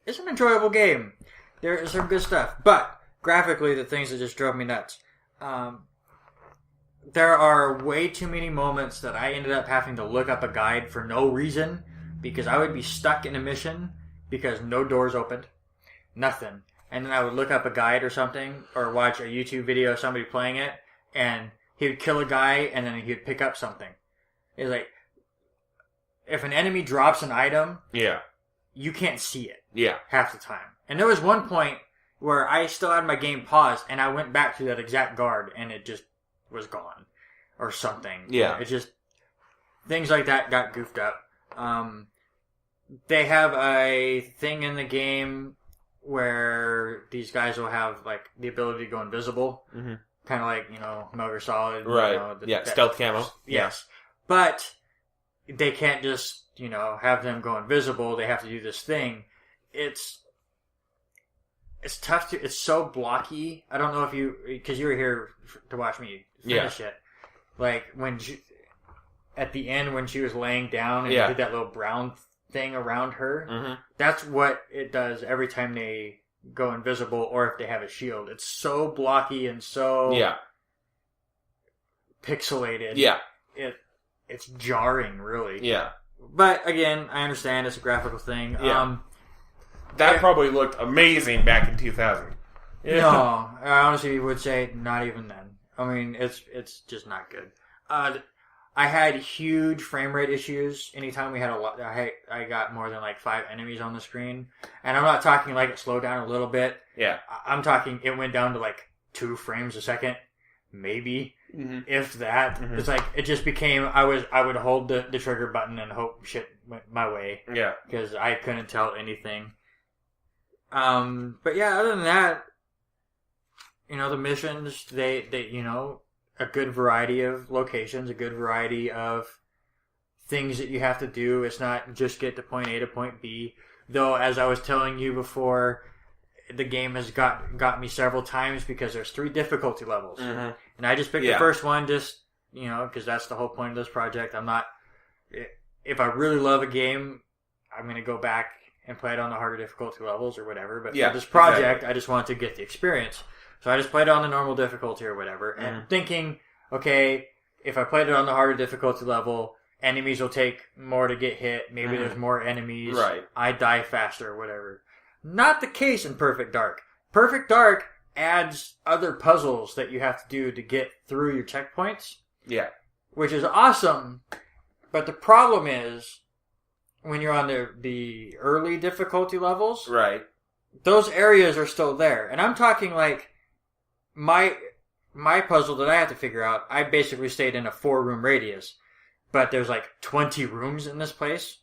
it's an enjoyable game. There is some good stuff. But, graphically, the things that just drove me nuts. There are way too many moments that I ended up having to look up a guide for no reason, because I would be stuck in a mission because no doors opened, nothing. And then I would look up a guide or something, or watch a YouTube video of somebody playing it, and he would kill a guy, and then he would pick up something. It's like, if an enemy drops an item, you can't see it half the time. And there was one point where I still had my game paused, and I went back to that exact guard, and it just was gone. Or something. Yeah. It just... Things like that got goofed up. They have a thing in the game where these guys will have, like, the ability to go invisible. Mm-hmm. Kind of like, Metal Gear Solid. Right. Stealth camo. Yes. But they can't just, have them go invisible. They have to do this thing. It's tough to... It's so blocky. I don't know if you... Because you were here to watch me finish it. Like, at the end when she was laying down and did that little brown thing around her, that's what it does every time they go invisible or if they have a shield. It's so blocky and so pixelated. Yeah. It's jarring, really. Yeah. But, again, I understand it's a graphical thing. Yeah. That probably looked amazing back in 2000. Yeah. No, I honestly would say not even then. I mean, it's just not good. I had huge frame rate issues anytime we had a lot. I got more than like 5 enemies on the screen, and I'm not talking like it slowed down a little bit. Yeah, I'm talking it went down to like 2 frames a second, maybe, if that. It's like it just became I would hold the trigger button and hope shit went my way. Yeah, because I couldn't tell anything. But yeah, other than that. The missions, they a good variety of locations, a good variety of things that you have to do. It's not just get to point A to point B. Though, as I was telling you before, the game has got me several times because there's 3 difficulty levels. And I just picked the first one just, because that's the whole point of this project. I'm not... If I really love a game, I'm going to go back and play it on the harder difficulty levels or whatever. But for this project, I just wanted to get the experience. So I just played it on the normal difficulty or whatever, and thinking, okay, if I played it on the harder difficulty level, enemies will take more to get hit, maybe there's more enemies, I die faster or whatever. Not the case in Perfect Dark. Perfect Dark adds other puzzles that you have to do to get through your checkpoints. Yeah. Which is awesome, but the problem is, when you're on the early difficulty levels, those areas are still there. And I'm talking like... My puzzle that I have to figure out, I basically stayed in a 4-room radius, but there's like 20 rooms in this place,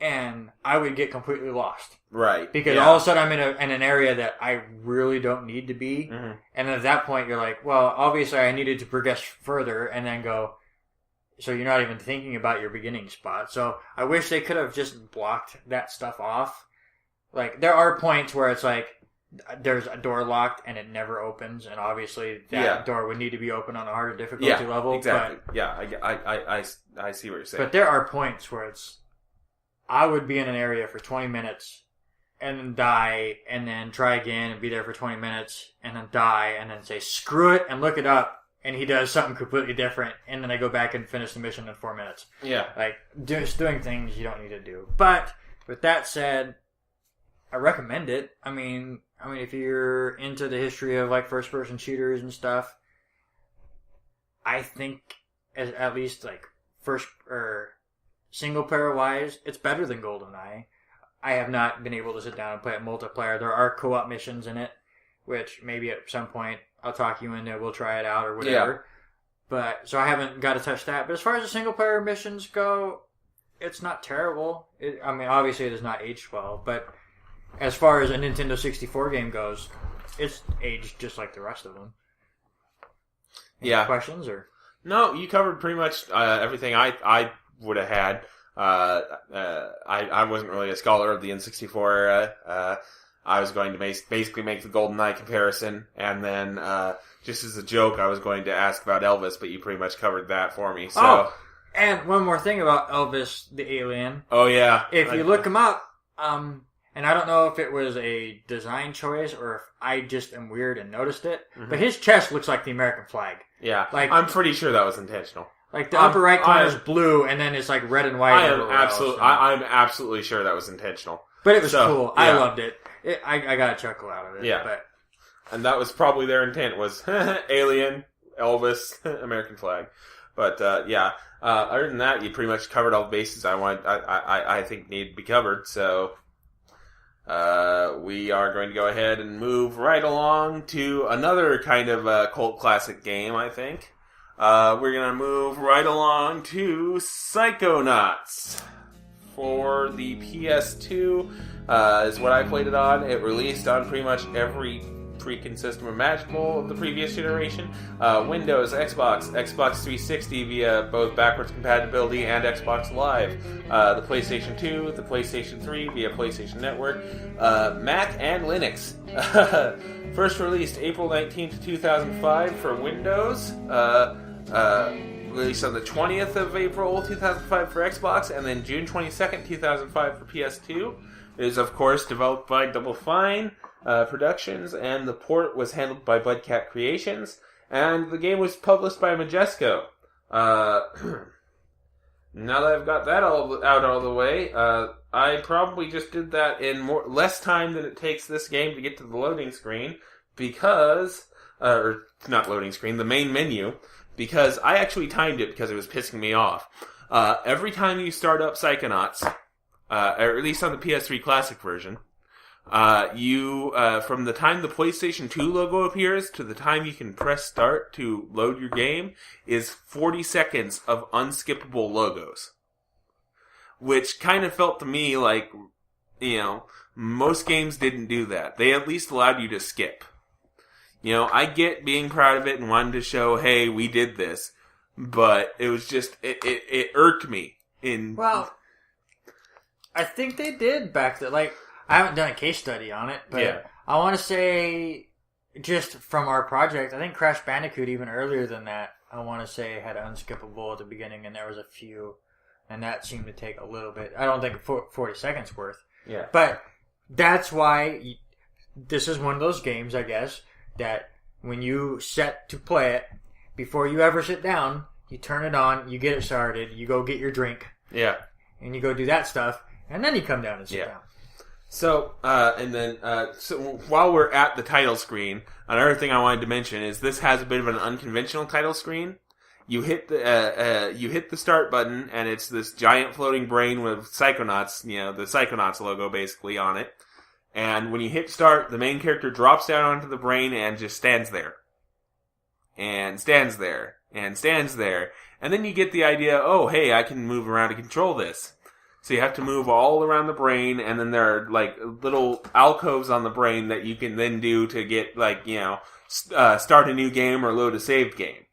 and I would get completely lost. Right. Because all of a sudden I'm in an area that I really don't need to be, and at that point you're like, well, obviously I needed to progress further, and then go, so you're not even thinking about your beginning spot. So I wish they could have just blocked that stuff off. Like, there are points where it's like, there's a door locked and it never opens, and obviously that door would need to be open on a harder difficulty level. Exactly. But, I see what you're saying. But there are points where I would be in an area for 20 minutes and then die and then try again and be there for 20 minutes and then die and then say screw it and look it up, and he does something completely different, and then I go back and finish the mission in 4 minutes. Yeah. Like, just doing things you don't need to do. But with that said, I recommend it. I mean, if you're into the history of like first-person shooters and stuff, I think at least like first or single-player wise, it's better than Goldeneye. I have not been able to sit down and play it multiplayer. There are co-op missions in it, which maybe at some point I'll talk you into. We'll try it out or whatever. Yeah. But so I haven't got to touch that. But as far as the single-player missions go, it's not terrible. Obviously it is not aged well, but as far as a Nintendo 64 game goes, it's aged just like the rest of them. Any questions or? No, you covered pretty much everything I would have had. I wasn't really a scholar of the N64 era. I was going to basically make the GoldenEye comparison, and then just as a joke, I was going to ask about Elvis, but you pretty much covered that for me. So. Oh, and one more thing about Elvis the Alien. Oh yeah, if you look him up, and I don't know if it was a design choice or if I just am weird and noticed it, but his chest looks like the American flag. Yeah, like I'm pretty sure that was intentional. Like the upper right corner is blue, and then it's like red and white. I'm absolutely sure that was intentional. But it was cool. I Yeah. loved it. I got a chuckle out of it. Yeah. But And that was probably their intent, was Alien, Elvis, American flag. But, yeah. Other than that, you pretty much covered all the bases I think need to be covered. So, we are going to go ahead and move right along to another kind of cult classic game, I think. We're going to move right along to Psychonauts. For the PS2, is what I played it on. It released on pretty much every freaking system imaginable of the previous generation. Windows, Xbox 360 via both backwards compatibility and Xbox Live. The PlayStation 2, the PlayStation 3 via PlayStation Network. Mac and Linux. First released April 19th, 2005 for Windows. Released on the 20th of April 2005 for Xbox, and then June 22nd, 2005 for PS2. It is, of course, developed by Double Fine Productions, and the port was handled by Budcat Creations, and the game was published by Majesco. Now that I've got that out all the way, I probably just did that in less time than it takes this game to get to the loading screen, because... or not loading screen, the main menu, because I actually timed it because it was pissing me off. Every time you start up Psychonauts, or at least on the PS3 Classic version, you from the time the PlayStation 2 logo appears to the time you can press start to load your game is 40 seconds of unskippable logos. Which kind of felt to me like, most games didn't do that. They at least allowed you to skip. I get being proud of it and wanting to show, hey, we did this. But it was just, it irked me. Well, I think they did back then. Like, I haven't done a case study on it, but yeah. I want to say, just from our project, I think Crash Bandicoot, even earlier than that, I want to say had unskippable at the beginning, and there was a few, and that seemed to take a little bit. I don't think 40 seconds worth. Yeah. But that's why this is one of those games, I guess, that when you set to play it, before you ever sit down, you turn it on, you get it started, you go get your drink. Yeah. And you go do that stuff, and then you come down and sit down. So, so while we're at the title screen, another thing I wanted to mention is this has a bit of an unconventional title screen. You hit the start button, and it's this giant floating brain with Psychonauts, the Psychonauts logo basically on it. And when you hit start, the main character drops down onto the brain and just stands there. And stands there. And stands there. And then you get the idea, oh, hey, I can move around to control this. So you have to move all around the brain, and then there are, like, little alcoves on the brain that you can then do to get, like, start a new game or load a saved game.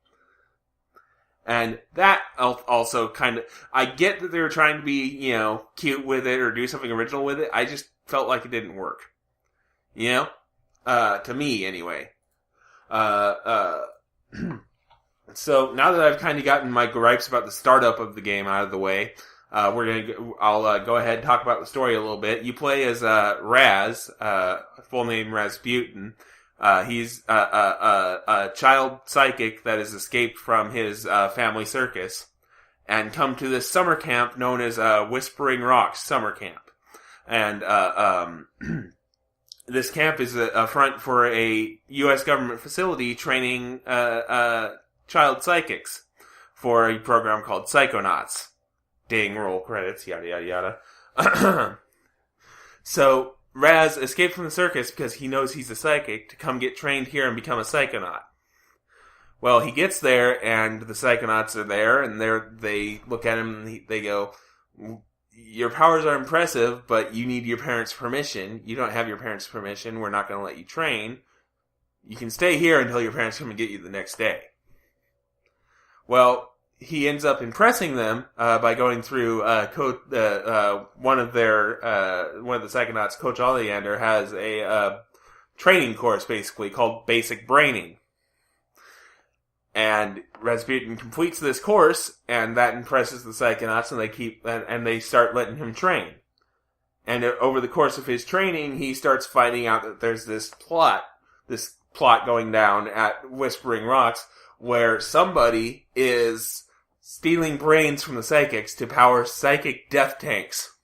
And that also kind of... I get that they were trying to be, cute with it or do something original with it. I just felt like it didn't work. To me, anyway. So, now that I've kind of gotten my gripes about the startup of the game out of the way, I'll go ahead and talk about the story a little bit. You play as Raz, full name Rasputin. He's a child psychic that has escaped from his family circus and come to this summer camp known as Whispering Rocks Summer Camp. And this camp is a front for a U.S. government facility training child psychics for a program called Psychonauts. Ding, roll credits, yada, yada, yada. So, Raz escaped from the circus because he knows he's a psychic to come get trained here and become a psychonaut. Well, he gets there, and the Psychonauts are there, and they look at him, and they go, your powers are impressive, but you need your parents' permission. You don't have your parents' permission. We're not going to let you train. You can stay here until your parents come and get you the next day. Well, he ends up impressing them by going through one of the Psychonauts, Coach Oleander, has a training course basically called Basic Braining. And Rasputin completes this course, and that impresses the Psychonauts, and they start letting him train. And over the course of his training, he starts finding out that there's this plot going down at Whispering Rocks, where somebody is stealing brains from the psychics to power psychic death tanks.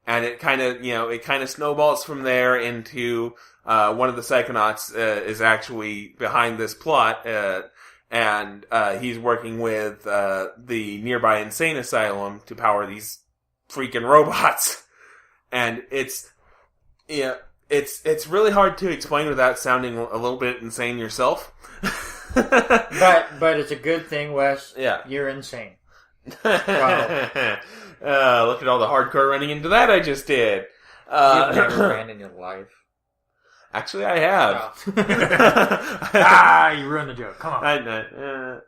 and it kind of snowballs from there into one of the Psychonauts is actually behind this plot, and he's working with the nearby insane asylum to power these freaking robots, and it's really hard to explain without sounding a little bit insane yourself. but it's a good thing, Wes. Yeah, you're insane. Wow. Look at all the hardcore running into that I just did. You've never ran in your life. Actually, I have. Oh. You ruined the joke. Come on.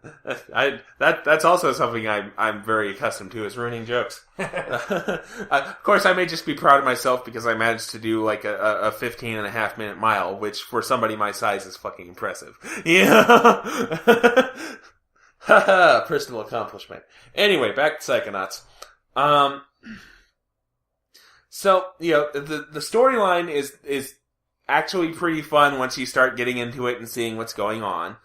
That's also something I'm very accustomed to, is ruining jokes. Of course, I may just be proud of myself because I managed to do like a 15.5-minute mile, which for somebody my size is fucking impressive. Yeah. Personal accomplishment. Anyway, back to Psychonauts. So, the storyline is actually pretty fun once you start getting into it and seeing what's going on.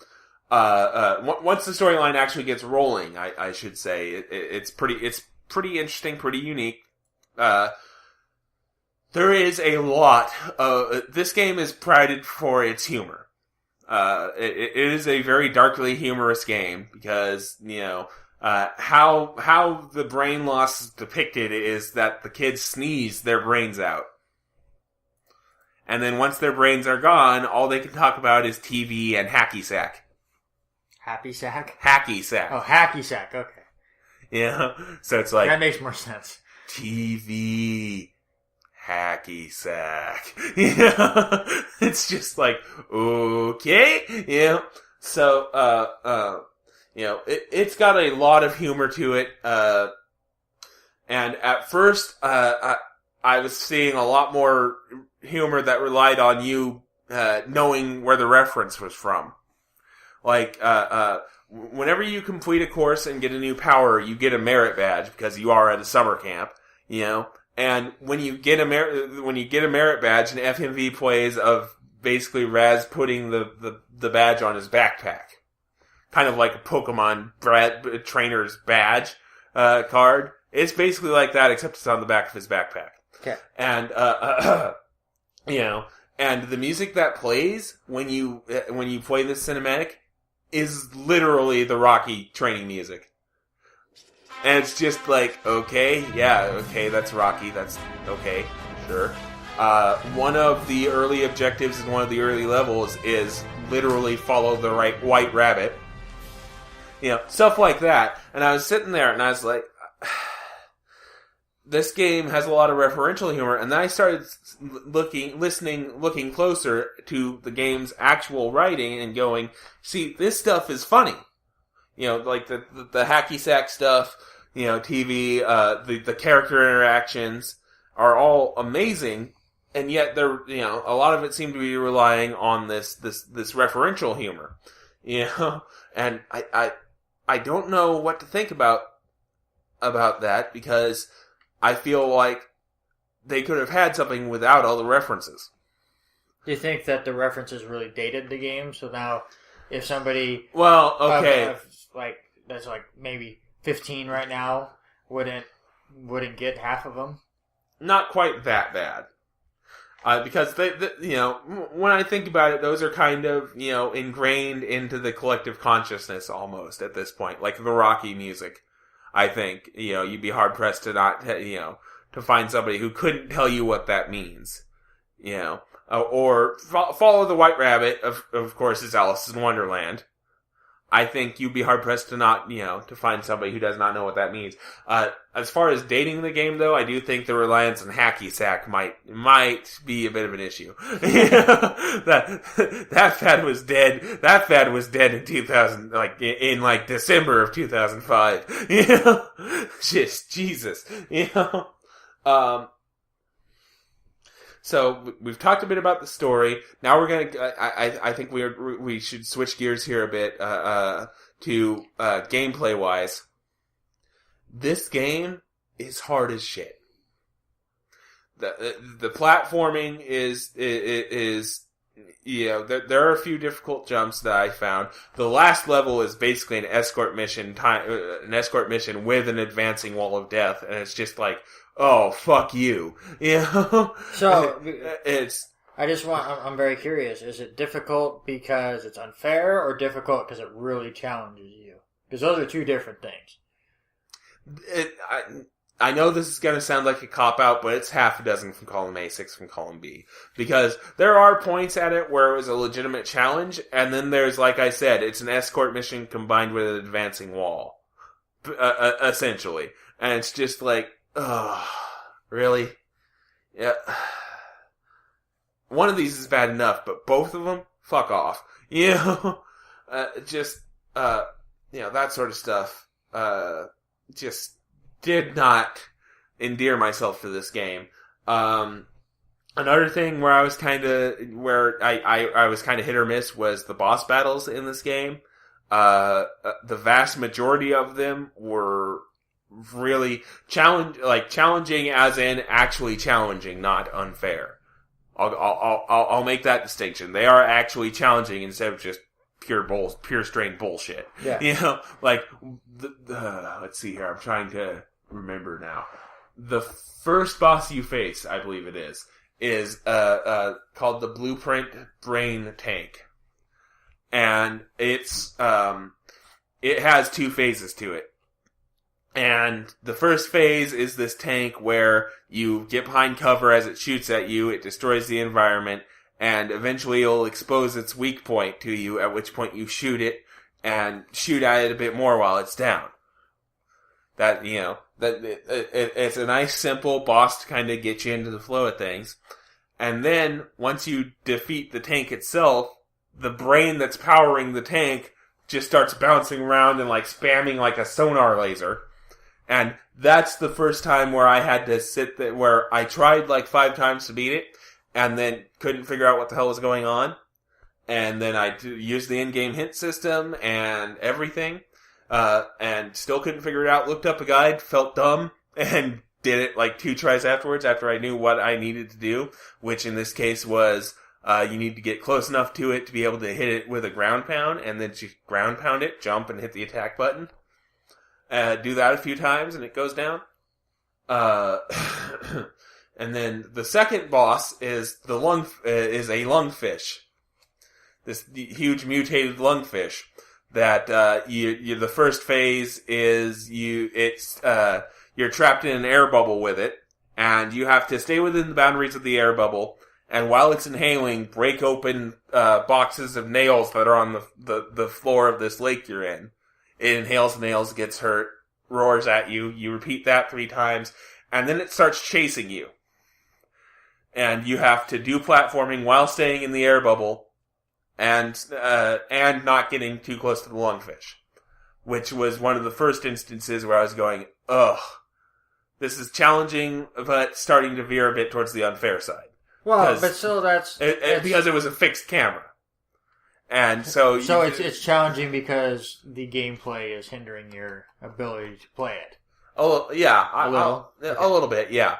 Once the storyline actually gets rolling, I should say, it's pretty interesting, pretty unique. There is a lot this game is prided for its humor. It is a very darkly humorous game because, how the brain loss is depicted is that the kids sneeze their brains out. And then once their brains are gone, all they can talk about is TV and hacky sack. Happy sack? Hacky sack. Oh, hacky sack, okay. Yeah. So it's like... That makes more sense. TV, hacky sack. It's just like, okay. Yeah. So, it's got a lot of humor to it. And at first, I was seeing a lot more humor that relied on you knowing where the reference was from. Like, whenever you complete a course and get a new power, you get a merit badge because you are at a summer camp, And when you get a merit badge, an FMV plays of basically Raz putting the badge on his backpack, kind of like a Pokemon trainer's badge card. It's basically like that, except it's on the back of his backpack. Okay. And and the music that plays when you play this cinematic is literally the Rocky training music. And it's just like, okay, that's Rocky, that's okay, sure. One of the early objectives in one of the early levels is literally follow the white rabbit. Stuff like that. And I was sitting there and I was like, this game has a lot of referential humor, and then I started looking closer to the game's actual writing and going, see, this stuff is funny. Like the hacky sack stuff, TV, the character interactions are all amazing, and yet they're, a lot of it seemed to be relying on this referential humor, and I don't know what to think about that, because I feel like they could have had something without all the references. Do you think that the references really dated the game? So now, if somebody... Well, okay. That's like maybe 15 right now, wouldn't get half of them? Not quite that bad. Because, when I think about it, those are kind of, ingrained into the collective consciousness almost at this point. Like the Rocky music. I think, you'd be hard-pressed to not, to find somebody who couldn't tell you what that means. Or follow the White Rabbit, of course, is Alice in Wonderland. I think you'd be hard-pressed to not, to find somebody who does not know what that means. As far as dating the game, though, I do think the reliance on hacky sack might be a bit of an issue. That fad was dead. That fad was dead in 2000, in December of 2005. Just Jesus. So we've talked a bit about the story. Now we're gonna. I think we should switch gears here a bit to gameplay wise. This game is hard as shit. The platforming is there are a few difficult jumps that I found. The last level is basically an escort mission with an advancing wall of death, and it's just like, oh, fuck you. You know? So it's... I'm very curious. Is it difficult because it's unfair, or difficult because it really challenges you? Because those are two different things. I know this is going to sound like a cop-out, but it's half a dozen from column A, 6 from column B. Because there are points at it where it was a legitimate challenge, and then there's, like I said, it's an escort mission combined with an advancing wall. Essentially. And it's just like, ugh, really? Yeah. One of these is bad enough, but both of them? Fuck off. You know? That sort of stuff. Just did not endear myself to this game. Another thing where I was kind of hit or miss was the boss battles in this game. The vast majority of them were really challenging as in actually challenging, not unfair. I'll make that distinction. They are actually challenging instead of just pure strain bullshit. Yeah. You know, like let's see here. I'm trying to remember now. The first boss you face, I believe it is called the Blueprint Brain Tank, and it has two phases to it. And the first phase is this tank where you get behind cover as it shoots at you, it destroys the environment, and eventually it'll expose its weak point to you, at which point you shoot it, and shoot at it a bit more while it's down. It's a nice, simple boss to kind of get you into the flow of things. And then, once you defeat the tank itself, the brain that's powering the tank just starts bouncing around and spamming like a sonar laser. And that's the first time where I had to sit there, where I tried 5 times to beat it, and then couldn't figure out what the hell was going on. And then I used the in-game hint system and everything, and still couldn't figure it out. Looked up a guide, felt dumb, and did it 2 tries afterwards after I knew what I needed to do, which in this case was you need to get close enough to it to be able to hit it with a ground pound, and then just ground pound it, jump, and hit the attack button. Do that a few times, and it goes down. And then the second boss is a lungfish. This huge mutated lungfish that the first phase is you're trapped in an air bubble with it, and you have to stay within the boundaries of the air bubble, and while it's inhaling, break open boxes of nails that are on the floor of this lake you're in. It inhales nails, gets hurt, roars at you. You repeat that 3 times, and then it starts chasing you. And you have to do platforming while staying in the air bubble, and not getting too close to the lungfish. Which was one of the first instances where I was going, ugh, this is challenging, but starting to veer a bit towards the unfair side. Well, but still because it was a fixed camera. And so it's challenging because the gameplay is hindering your ability to play it. Oh yeah, a little bit, yeah.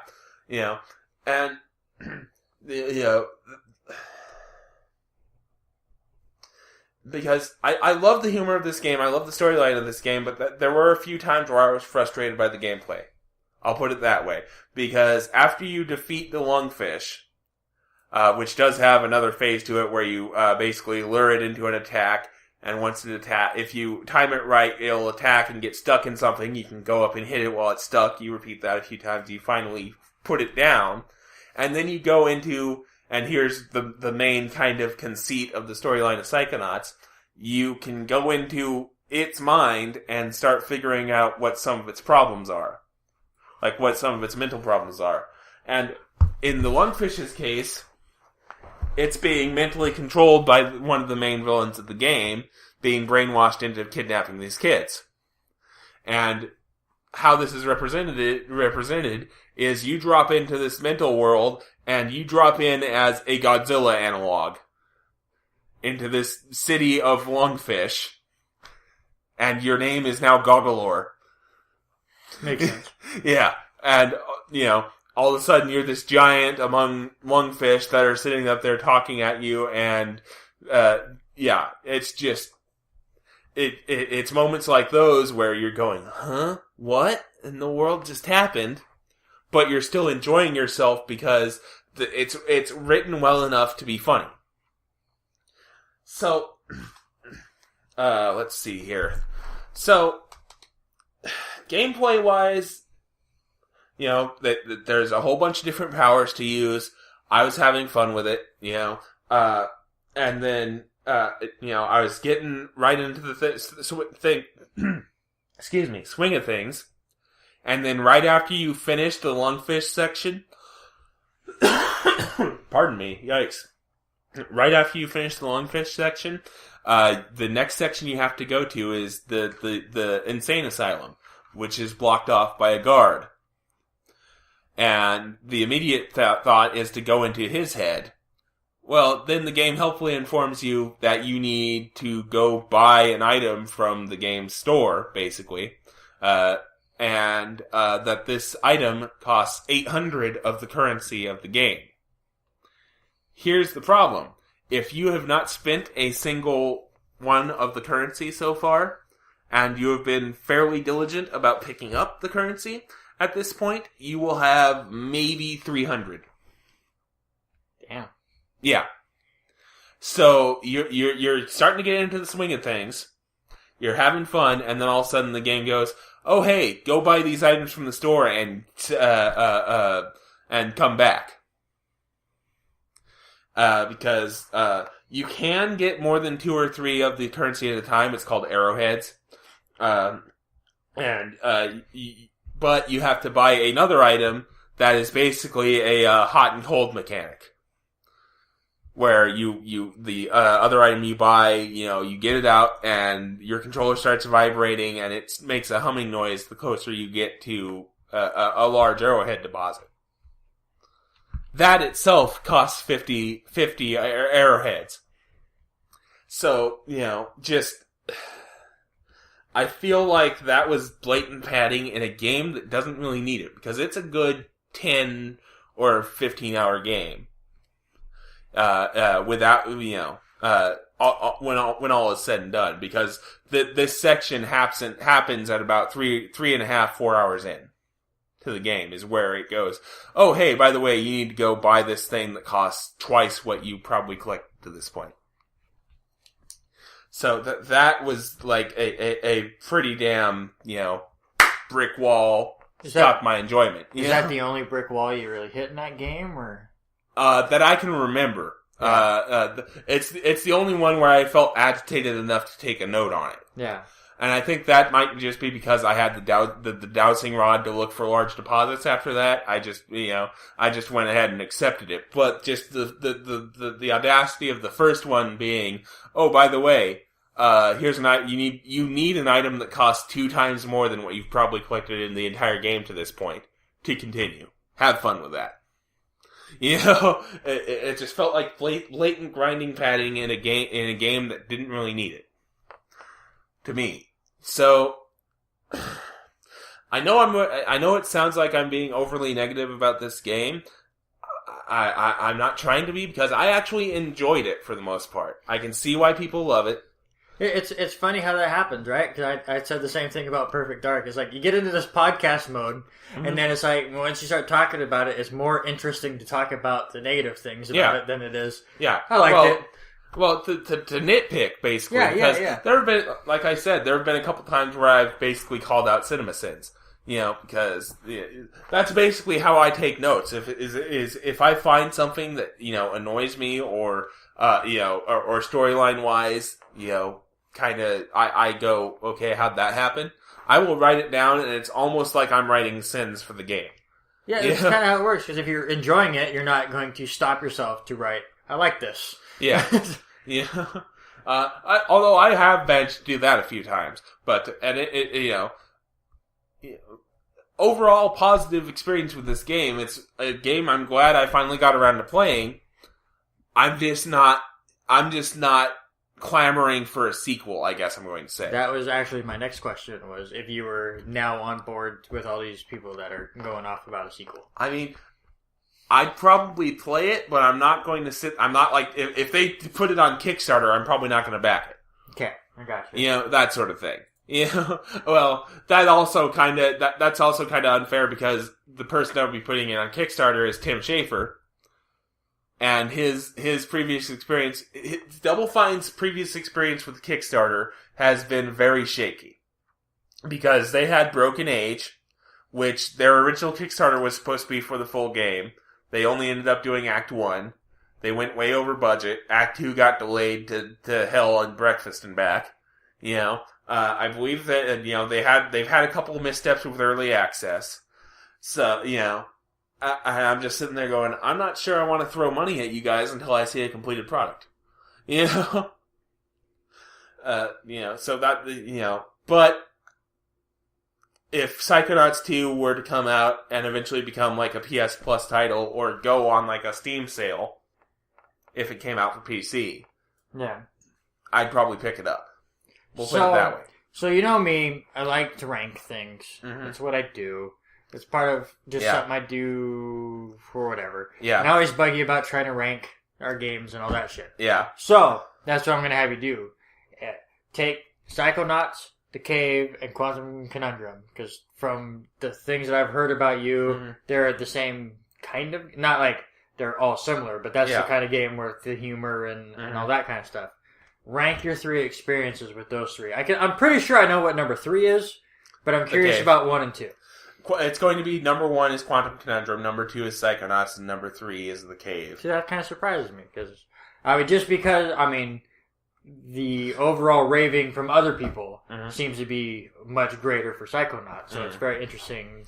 You know, and because I love the humor of this game, I love the storyline of this game, but there were a few times where I was frustrated by the gameplay. I'll put it that way, because after you defeat the lungfish, which does have another phase to it where you basically lure it into an attack, and once it if you time it right, it'll attack and get stuck in something. You can go up and hit it while it's stuck. You repeat that a few times. You finally put it down, and then you go into, and here's the main kind of conceit of the storyline of Psychonauts. You can go into its mind and start figuring out what some of its problems are, what some of its mental problems are. And in the lungfish's case, it's being mentally controlled by one of the main villains of the game, being brainwashed into kidnapping these kids. And how this is represented is you drop into this mental world, and you drop in as a Godzilla analog into this city of lungfish, and your name is now Goggalore. Makes sense. Yeah, and, all of a sudden you're this giant among lungfish that are sitting up there talking at you, and it's just it's moments like those where you're going, huh? What in the world just happened? but you're still enjoying yourself because it's written well enough to be funny. So, let's see here. So, gameplay-wise, there's a whole bunch of different powers to use. I was having fun with it, and then, I was getting right into the swing of things. And then right after you finish the lungfish section, pardon me, yikes. Right after you finish the lungfish section, the next section you have to go to is the insane asylum, which is blocked off by a guard. And the immediate thought is to go into his head. Well, then the game helpfully informs you that you need to go buy an item from the game's store, basically, and that this item costs 800 of the currency of the game. Here's the problem. If you have not spent a single one of the currency so far, and you have been fairly diligent about picking up the currency, at this point, you will have maybe 300. Damn. Yeah. So you're starting to get into the swing of things. You're having fun, and then all of a sudden the game goes, "Oh hey, go buy these items from the store and come back." Because you can get more than 2 or 3 of the currency at a time. It's called arrowheads, but you have to buy another item that is basically a hot and cold mechanic. Where the other item you buy, you get it out and your controller starts vibrating and it makes a humming noise the closer you get to a large arrowhead deposit. That itself costs 50 arrowheads. So, I feel like that was blatant padding in a game that doesn't really need it because it's a good 10 or 15 hour game. Without, when all is said and done, because this section happens at about 3.5, 4 hours in to the game is where it goes. Oh, hey, by the way, you need to go buy this thing that costs twice what you probably collected to this point. So that was like a pretty damn, brick wall stopped my enjoyment. Is that the only brick wall you really hit in that game, or? That I can remember. Yeah. It's the only one where I felt agitated enough to take a note on it. Yeah. And I think that might just be because I had the dowsing rod to look for large deposits after that. I just went ahead and accepted it. But just the audacity of the first one being, oh, by the way, here's an item, you need an item that costs 2 times more than what you've probably collected in the entire game to this point to continue. Have fun with that. It just felt like blatant grinding padding in a game that didn't really need it. To me. So I know it sounds like I'm being overly negative about this game. I'm not trying to be, because I actually enjoyed it for the most part. I can see why people love it. It's funny how that happens, right? Because I said the same thing about Perfect Dark. It's like you get into this podcast mode, and then it's like once you start talking about it, it's more interesting to talk about the negative things about it than it is. Yeah, I liked it. Well, to nitpick, basically, because there have been, like I said, there have been a couple times where I've basically called out cinema sins. Because that's basically how I take notes. If I find something that annoys me or storyline wise, kind of, I go, okay, how'd that happen? I will write it down, and it's almost like I'm writing sins for the game. Yeah, that's kind of how it works, because if you're enjoying it, you're not going to stop yourself to write, I like this. Yeah. Yeah. Although I have managed to do that a few times. But, and overall positive experience with this game. It's a game I'm glad I finally got around to playing. I'm just not clamoring for a sequel, I guess I'm going to say. That was actually my next question, was if you were now on board with all these people that are going off about a sequel. I mean, I'd probably play it, but I'm not going to I'm not like, if they put it on Kickstarter, I'm probably not going to back it. Okay, I got you. That sort of thing. Yeah, well, that's also kind of unfair because the person that would be putting it on Kickstarter is Tim Schafer, and his previous experience, Double Fine's previous experience with Kickstarter has been very shaky because they had Broken Age, which their original Kickstarter was supposed to be for the full game. They only ended up doing Act 1. They went way over budget. Act 2 got delayed to hell and breakfast and back. I believe that they've had a couple of missteps with early access. So I'm just sitting there going, I'm not sure I want to throw money at you guys until I see a completed product. So that but if Psychonauts 2 were to come out and eventually become like a PS Plus title or go on like a Steam sale, if it came out for PC, I'd probably pick it up. We'll put it that way. So you know me, I like to rank things. Mm-hmm. That's what I do. It's part of just something I do for whatever. Yeah. And I always bug you about trying to rank our games and all that shit. Yeah. So, that's what I'm going to have you do. Take Psychonauts, The Cave, and Quantum Conundrum. Because from the things that I've heard about you, they're the same kind of... Not like they're all similar, but that's the kind of game where the humor and all that kind of stuff. Rank your 3 experiences with those 3. I'm pretty sure I know what number 3 is, but I'm curious about 1 and 2. It's going to be number 1 is Quantum Conundrum, number 2 is Psychonauts, and number 3 is The Cave. See, that kind of surprises me, because the overall raving from other people seems to be much greater for Psychonauts, so it's very interesting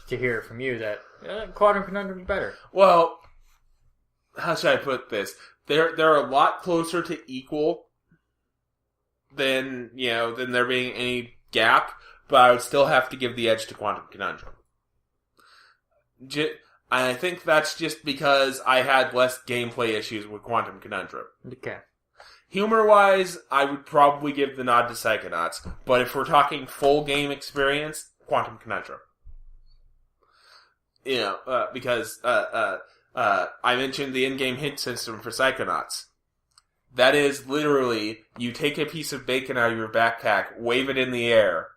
to hear from you that Quantum Conundrum is better. Well, how should I put this? They're a lot closer to equal than there being any gap, but I would still have to give the edge to Quantum Conundrum. I think that's just because I had less gameplay issues with Quantum Conundrum. Okay. Humor-wise, I would probably give the nod to Psychonauts, but if we're talking full game experience, Quantum Conundrum. Because I mentioned the in-game hint system for Psychonauts. That is literally, you take a piece of bacon out of your backpack, wave it in the air,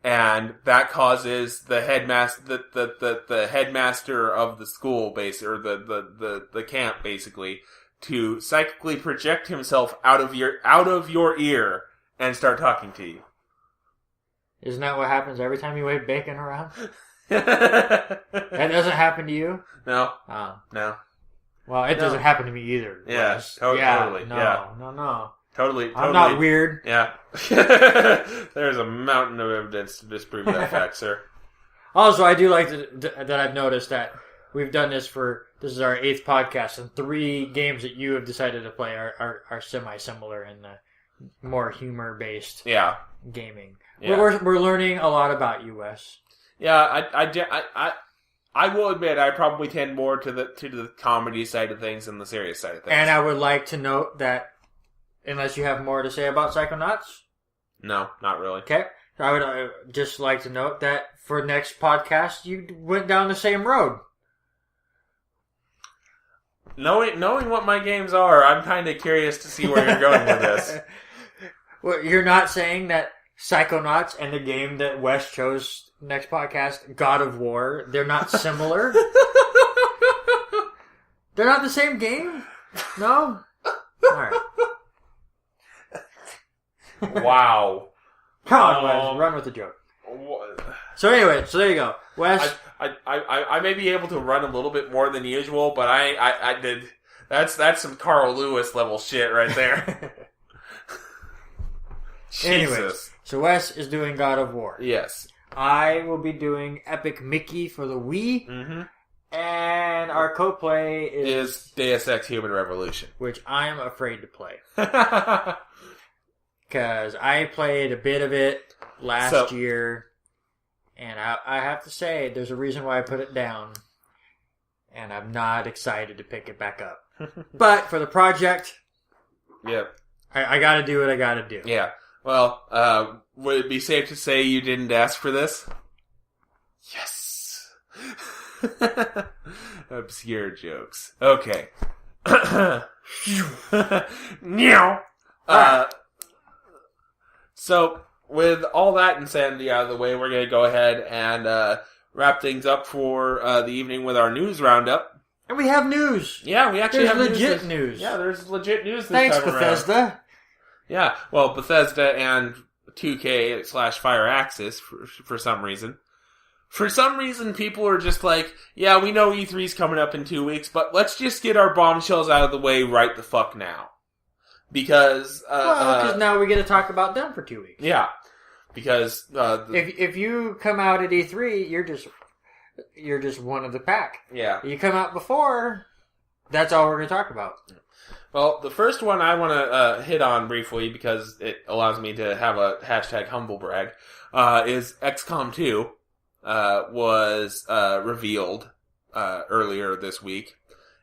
and that causes the headmaster, the headmaster of the school, or the camp, basically, to psychically project himself out of your ear and start talking to you. Isn't that what happens every time you wave bacon around? That doesn't happen to you? No. Oh. No. Well, it doesn't happen to me either. Yeah, totally. No. Totally. I'm not weird. Yeah. There's a mountain of evidence to disprove that fact, sir. Also, I do like that I've noticed that we've done this is our 8th podcast, and 3 games that you have decided to play are semi-similar in the more humor-based gaming. Yeah. We're learning a lot about you, Wes. Yeah, I will admit I probably tend more to the comedy side of things than the serious side of things. And I would like to note that, unless you have more to say about Psychonauts? No, not really. Okay. I would just like to note that for next podcast, you went down the same road. Knowing what my games are, I'm kind of curious to see where you're going with this. Well, you're not saying that Psychonauts and the game that Wes chose next podcast, God of War, they're not similar? They're not the same game? No? Alright. Wow. Come on, Wes, run with the joke. So anyway, there you go. Wes. I may be able to run a little bit more than usual, but I did. That's some Carl Lewis level shit right there. Anyways, so Wes is doing God of War. Yes. I will be doing Epic Mickey for the Wii. Mm-hmm. And our co-play is Deus Ex Human Revolution, which I'm afraid to play. Because I played a bit of it last year, and I have to say, there's a reason why I put it down, and I'm not excited to pick it back up. But for the project, I gotta do what I gotta do. Yeah. Well, would it be safe to say you didn't ask for this? Yes. Obscure jokes. Okay. So, with all that insanity out of the way, we're going to go ahead and wrap things up for the evening with our news roundup. And we have news. Yeah, we actually have legit news. Yeah, there's legit news this Thanks, time Bethesda. around. Yeah, well, Bethesda and 2K/FireAxis for some reason. For some reason, people are just like, yeah, we know E3's coming up in 2 weeks, but let's just get our bombshells out of the way right the fuck now. Because... because now we get to talk about them for 2 weeks. Yeah. Because... if you come out at E3, you're just one of the pack. Yeah. You come out before, that's all we're going to talk about. Well, the first one I want to hit on briefly, because it allows me to have a hashtag humble brag, is XCOM 2. Was revealed earlier this week,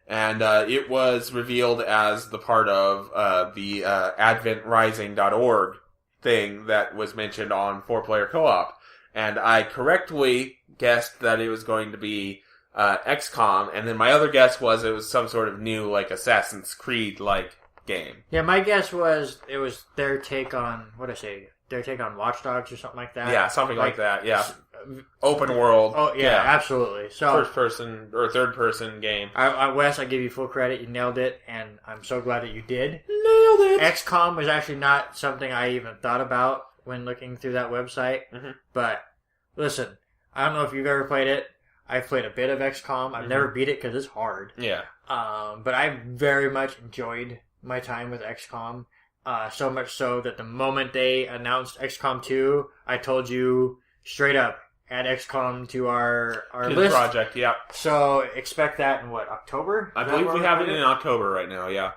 and it was revealed as the part of the AdventRising.org thing that was mentioned on 4-player co-op, and I correctly guessed that it was going to be XCOM, and then my other guess was it was some sort of new, like, Assassin's Creed-like game. Yeah, my guess was it was their take on, their take on Watch Dogs or something like that. Yeah, something like that, yeah. Open world. Oh, yeah, absolutely. So first person or third person game. Wes, I give you full credit. You nailed it, and I'm so glad that you did. Nailed it! XCOM was actually not something I even thought about when looking through that website. Mm-hmm. But, listen, I don't know if you've ever played it. I've played a bit of XCOM. I've never beat it because it's hard. Yeah. But I very much enjoyed my time with XCOM. So much so that the moment they announced XCOM 2, I told you straight up, add XCOM to our list. Project, yeah. So expect that in October? I believe we have it in October right now, yeah.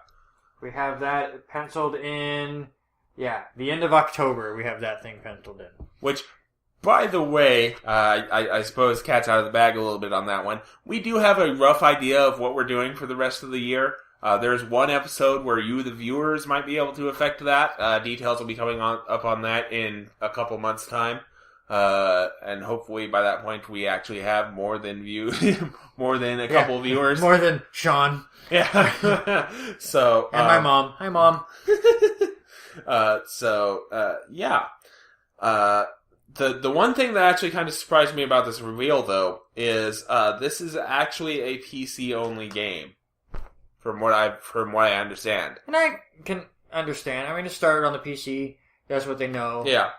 We have that penciled in, the end of October we have that thing penciled in. Which, by the way, I suppose cat's out of the bag a little bit on that one. We do have a rough idea of what we're doing for the rest of the year. There's one episode where you, the viewers, might be able to affect that. Details will be coming up on that in a couple months' time. And hopefully by that point we actually have more than more than a couple viewers. More than Sean. Yeah. So. And my mom. Hi, Mom. The one thing that actually kind of surprised me about this reveal, though, is, this is actually a PC-only game. From what I understand. And I can understand. I mean, it started on the PC. That's what they know. Yeah.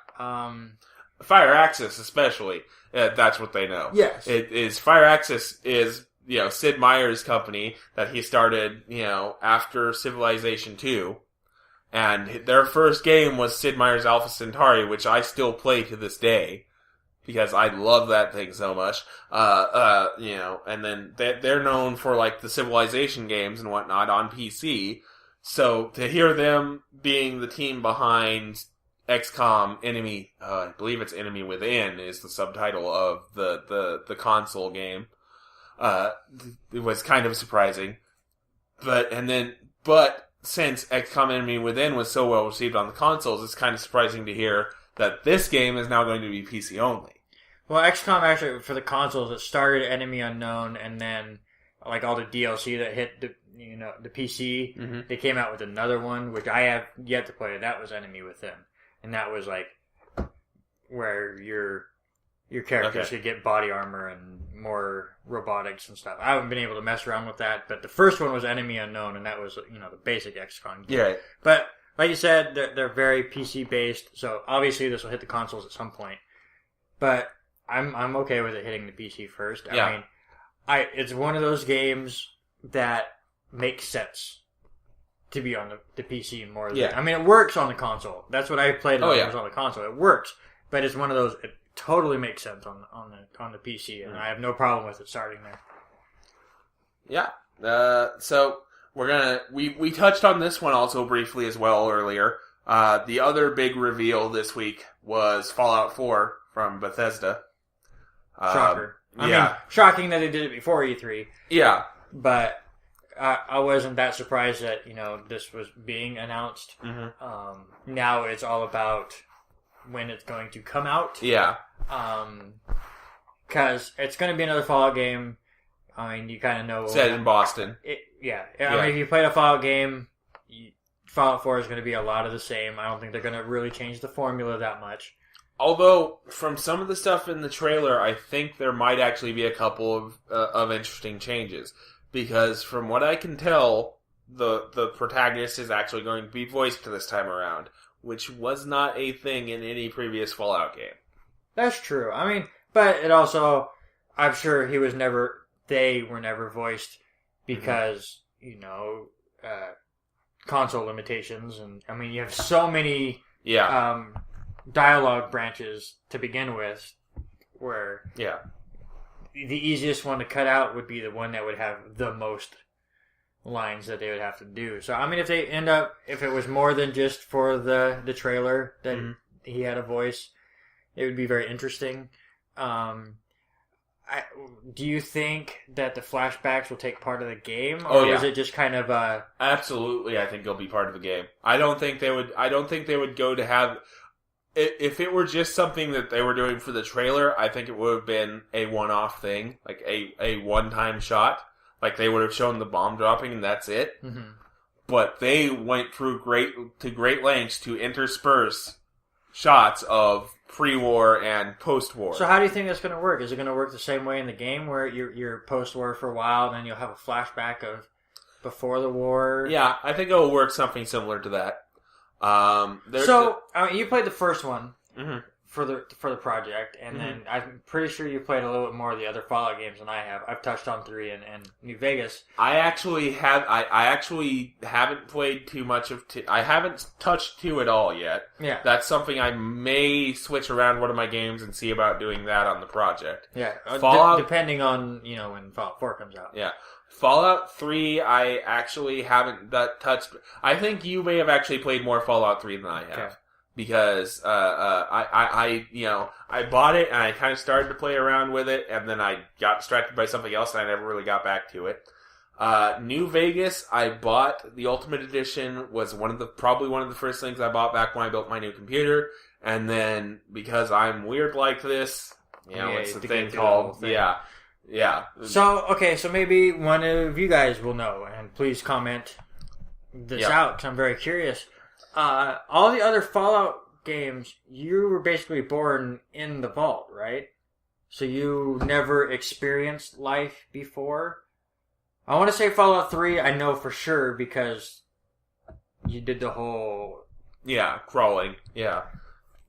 FireAxis, especially, that's what they know. Yes. FireAxis is, Sid Meier's company that he started, after Civilization 2. And their first game was Sid Meier's Alpha Centauri, which I still play to this day. Because I love that thing so much. And then they're known for, like, the Civilization games and whatnot on PC. So, to hear them being the team behind XCOM Enemy, I believe it's Enemy Within is the subtitle of the console game. It was kind of surprising. But since XCOM Enemy Within was so well received on the consoles, it's kind of surprising to hear that this game is now going to be PC only. Well, XCOM actually, for the consoles, it started Enemy Unknown, and then, like, all the DLC that hit the PC, they came out with another one, which I have yet to play. That was Enemy Within. And that was, like, where your characters could get body armor and more robotics and stuff. I haven't been able to mess around with that, but the first one was Enemy Unknown, and that was, the basic XCOM game. Yeah. But, like you said, they're very PC-based, so obviously this will hit the consoles at some point. But I'm okay with it hitting the PC first. I mean, it's one of those games that makes sense to be on the PC more than... I mean, it works on the console. That's what I played when it was on the console. It works, but it's one of those... It totally makes sense on the PC, and I have no problem with it starting there. Yeah. So, we're gonna... We touched on this one also briefly as well earlier. The other big reveal this week was Fallout 4 from Bethesda. Shocker. I mean, shocking that they did it before E3. Yeah. But I wasn't that surprised that, this was being announced. Mm-hmm. Now it's all about when it's going to come out. Yeah. Because it's going to be another Fallout game. I mean, you kind of know... Set in Boston. I mean, if you played a Fallout game, Fallout 4 is going to be a lot of the same. I don't think they're going to really change the formula that much. Although, from some of the stuff in the trailer, I think there might actually be a couple of interesting changes. Because from what I can tell, the protagonist is actually going to be voiced this time around, which was not a thing in any previous Fallout game. That's true. I mean, but it also, I'm sure they were never voiced because, console limitations. And, I mean, you have so many dialogue branches to begin with where the easiest one to cut out would be the one that would have the most lines that they would have to do. So, I mean, if it was more than just for the trailer that he had a voice, it would be very interesting. Do you think that the flashbacks will take part of the game, or is it just kind of Absolutely, I think they'll be part of the game. I don't think they would go to have. If it were just something that they were doing for the trailer, I think it would have been a one-off thing, like a one-time shot. Like they would have shown the bomb dropping and that's it. Mm-hmm. But they went through great lengths to intersperse shots of pre-war and post-war. So how do you think that's going to work? Is it going to work the same way in the game where you're post-war for a while and then you'll have a flashback of before the war? Yeah, I think it'll work something similar to that. You played the first one for the project, and then I'm pretty sure you played a little bit more of the other Fallout games than I have. I've touched on 3 and New Vegas. I actually haven't played too much of 2. I haven't touched 2 at all yet. Yeah, that's something I may switch around one of my games and see about doing that on the project. Yeah, Fallout, depending on when Fallout 4 comes out. Yeah. Fallout 3, I actually haven't touched. I think you may have actually played more Fallout 3 than I have. Okay. Because I bought it and I kind of started to play around with it, and then I got distracted by something else and I never really got back to it. New Vegas, I bought the Ultimate Edition, was probably one of the first things I bought back when I built my new computer, and then because I'm weird like this, it's the thing called Yeah. So maybe one of you guys will know, and please comment this out, because I'm very curious. All the other Fallout games, you were basically born in the vault, right? So you never experienced life before? I want to say Fallout 3, I know for sure, because you did the whole... Yeah, crawling, yeah.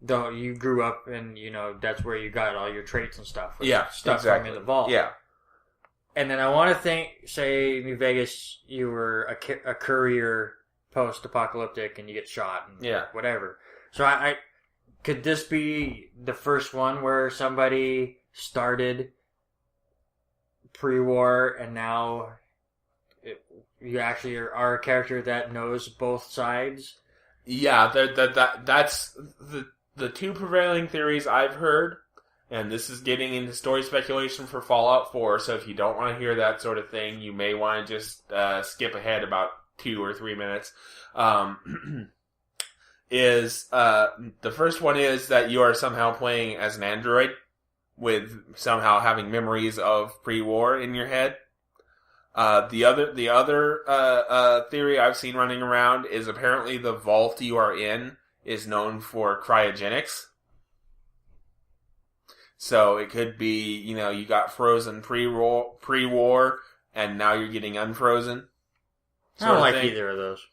Though you grew up and, that's where you got all your traits and stuff. Stuff from in the vault. Yeah. And then I want to say New Vegas, you were a courier post-apocalyptic and you get shot and whatever. So I could this be the first one where somebody started pre-war and now you actually are a character that knows both sides? Yeah, that's the 2 prevailing theories I've heard, and this is getting into story speculation for Fallout 4, so if you don't want to hear that sort of thing, you may want to just skip ahead about 2 or 3 minutes. The first one is that you are somehow playing as an android, with somehow having memories of pre-war in your head. The other theory I've seen running around is apparently the vault you are in is known for cryogenics. So it could be, you got frozen pre-war, and now you're getting unfrozen. I don't like either of those.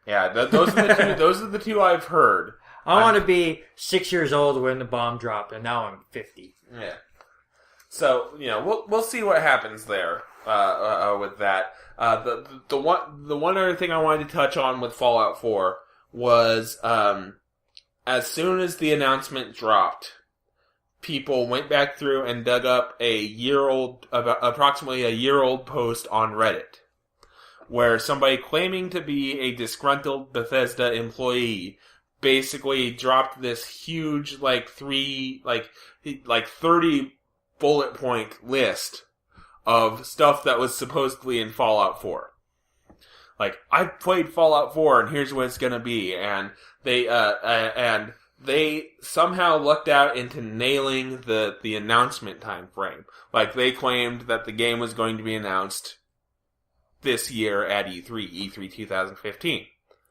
Yeah, those are the 2. Those are the 2 I've heard. I want to be 6 years old when the bomb dropped, and now I'm 50. Yeah. So we'll see what happens there with that. The one other thing I wanted to touch on with Fallout 4 was as soon as the announcement dropped, people went back through and dug up approximately a year old post on Reddit, where somebody claiming to be a disgruntled Bethesda employee basically dropped this huge 30 bullet point list of stuff that was supposedly in Fallout 4. Like, I played Fallout 4 and here's what it's gonna be, and they somehow lucked out into nailing the announcement time frame. Like, they claimed that the game was going to be announced this year at E3 2015.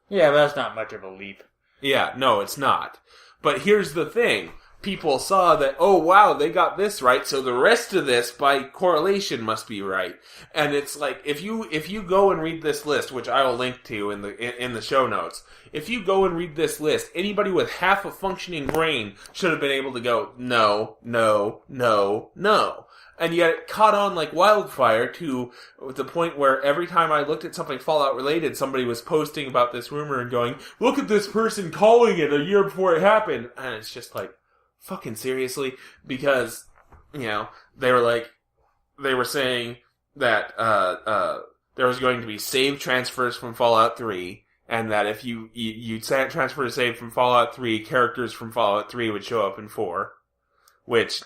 Yeah, but that's not much of a leap. Yeah, no, it's not. But here's the thing. People saw that, oh wow, they got this right, so the rest of this, by correlation, must be right. And it's like, if you go and read this list, which I will link to in the show notes, if you go and read this list, anybody with half a functioning brain should have been able to go, no, no, no, no. And yet it caught on like wildfire to the point where every time I looked at something Fallout related, somebody was posting about this rumor and going, look at this person calling it a year before it happened. And it's just like, fucking seriously? Because, they were saying that there was going to be save transfers from Fallout 3, and that if you transfer to save from Fallout 3, characters from Fallout 3 would show up in 4, which...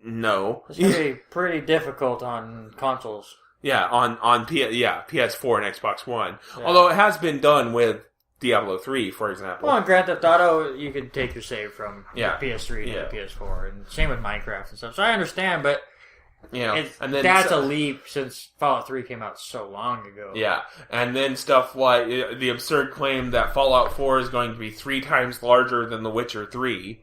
No. It's going to be pretty difficult on consoles. Yeah, on PS4 and Xbox One. Yeah. Although it has been done with Diablo 3, for example. Well, on Grand Theft Auto, you can take your save from Yeah. the PS3 Yeah. to the PS4, and same with Minecraft and stuff. So I understand, but and then that's a leap since Fallout 3 came out so long ago. Yeah, and then stuff like the absurd claim that Fallout 4 is going to be 3 times larger than The Witcher 3.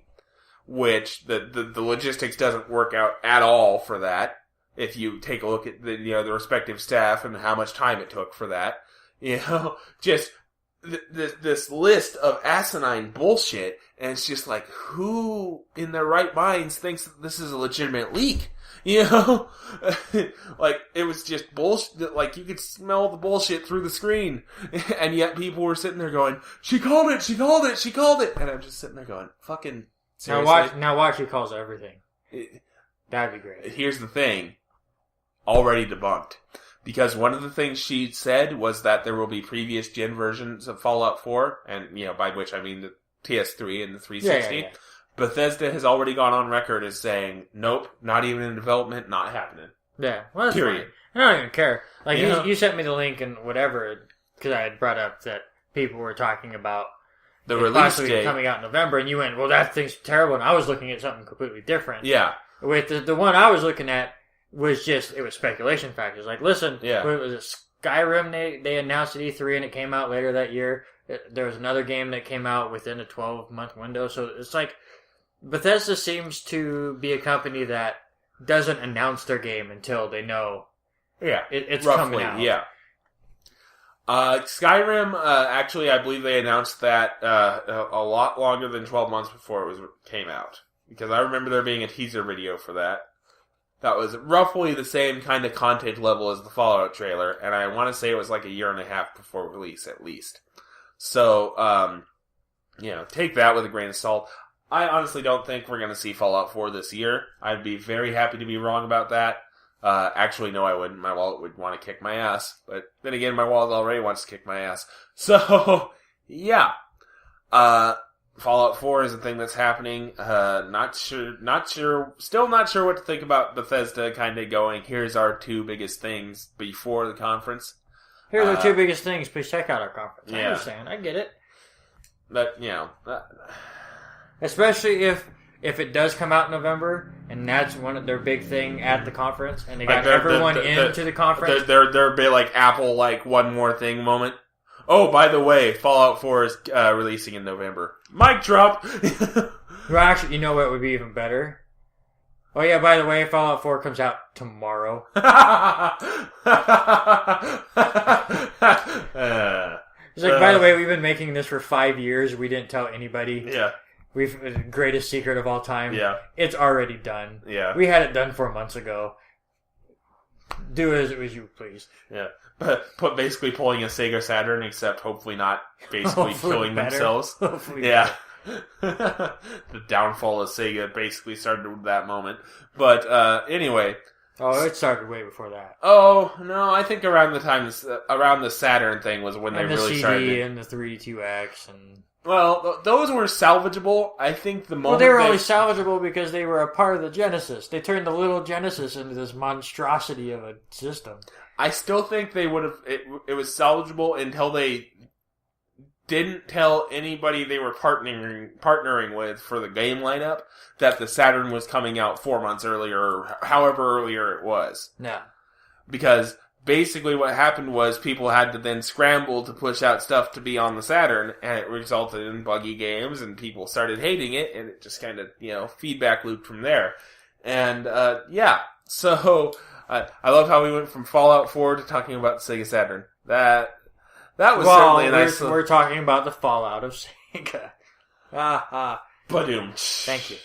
Which the logistics doesn't work out at all for that. If you take a look at the respective staff and how much time it took for that, just this list of asinine bullshit, and it's just like, who in their right minds thinks that this is a legitimate leak? Like, it was just bullshit. Like, you could smell the bullshit through the screen, and yet people were sitting there going, "She called it! She called it! She called it!" And I'm just sitting there going, "Fucking." Seriously? Now watch who calls everything. That'd be great. Here's the thing. Already debunked. Because one of the things she said was that there will be previous gen versions of Fallout 4, and, by which I mean the PS3 and the 360. Yeah. Bethesda has already gone on record as saying, nope, not even in development, not happening. Yeah, well, that's Period. Fine. I don't even care. Like, you sent me the link and whatever, because I had brought up that people were talking about the release date coming out in November, and you went, well, that thing's terrible, and I was looking at something completely different. Yeah. With the one I was looking at was just, it was speculation factors. Like, listen, was it Skyrim they announced at E3 and it came out later that year? There was another game that came out within a 12-month window, so it's like, Bethesda seems to be a company that doesn't announce their game until they know it's roughly, coming out. Yeah. Skyrim, actually, I believe they announced that a lot longer than 12 months before it came out. Because I remember there being a teaser video for that. That was roughly the same kind of content level as the Fallout trailer, and I want to say it was like a year and a half before release, at least. So, take that with a grain of salt. I honestly don't think we're going to see Fallout 4 this year. I'd be very happy to be wrong about that. Actually, no, I wouldn't. My wallet would want to kick my ass. But then again, my wallet already wants to kick my ass. So, yeah. Fallout 4 is a thing that's happening. Still not sure what to think about Bethesda kind of going, here's our 2 biggest things before the conference. Here are the 2 biggest things. Please check out our conference. Yeah. I understand. I get it. But, especially if it does come out in November, and that's one of their big thing at the conference, and they got everyone into the conference. They're a bit like Apple, like one more thing moment. Oh, by the way, Fallout 4 is releasing in November. Mic drop! Well, actually, you know what would be even better? Oh yeah, by the way, Fallout 4 comes out tomorrow. It's like, by the way, we've been making this for 5 years. We didn't tell anybody. Yeah. We've greatest secret of all time. Yeah. It's already done. Yeah. We had it done 4 months ago. Do as you please. Yeah. But basically pulling a Sega Saturn, except hopefully not basically killing themselves. Hopefully yeah. The downfall of Sega basically started with that moment. But anyway. Oh, it started way before that. Oh, no, I think around the time, around the Saturn thing was when and they really CD started. And the 32X and... Well, those were salvageable. I think the moment Well, they were only salvageable because they were a part of the Genesis. They turned the little Genesis into this monstrosity of a system. I still think they would have... It was salvageable until they didn't tell anybody they were partnering with for the game lineup that the Saturn was coming out 4 months earlier, or however earlier it was. Yeah. Because basically what happened was people had to then scramble to push out stuff to be on the Saturn, and it resulted in buggy games, and people started hating it, and it just kind of, feedback looped from there. And, so I love how we went from Fallout 4 to talking about the Sega Saturn. That was certainly a nice... We're talking about the fallout of Sega. Badoom. Thank you.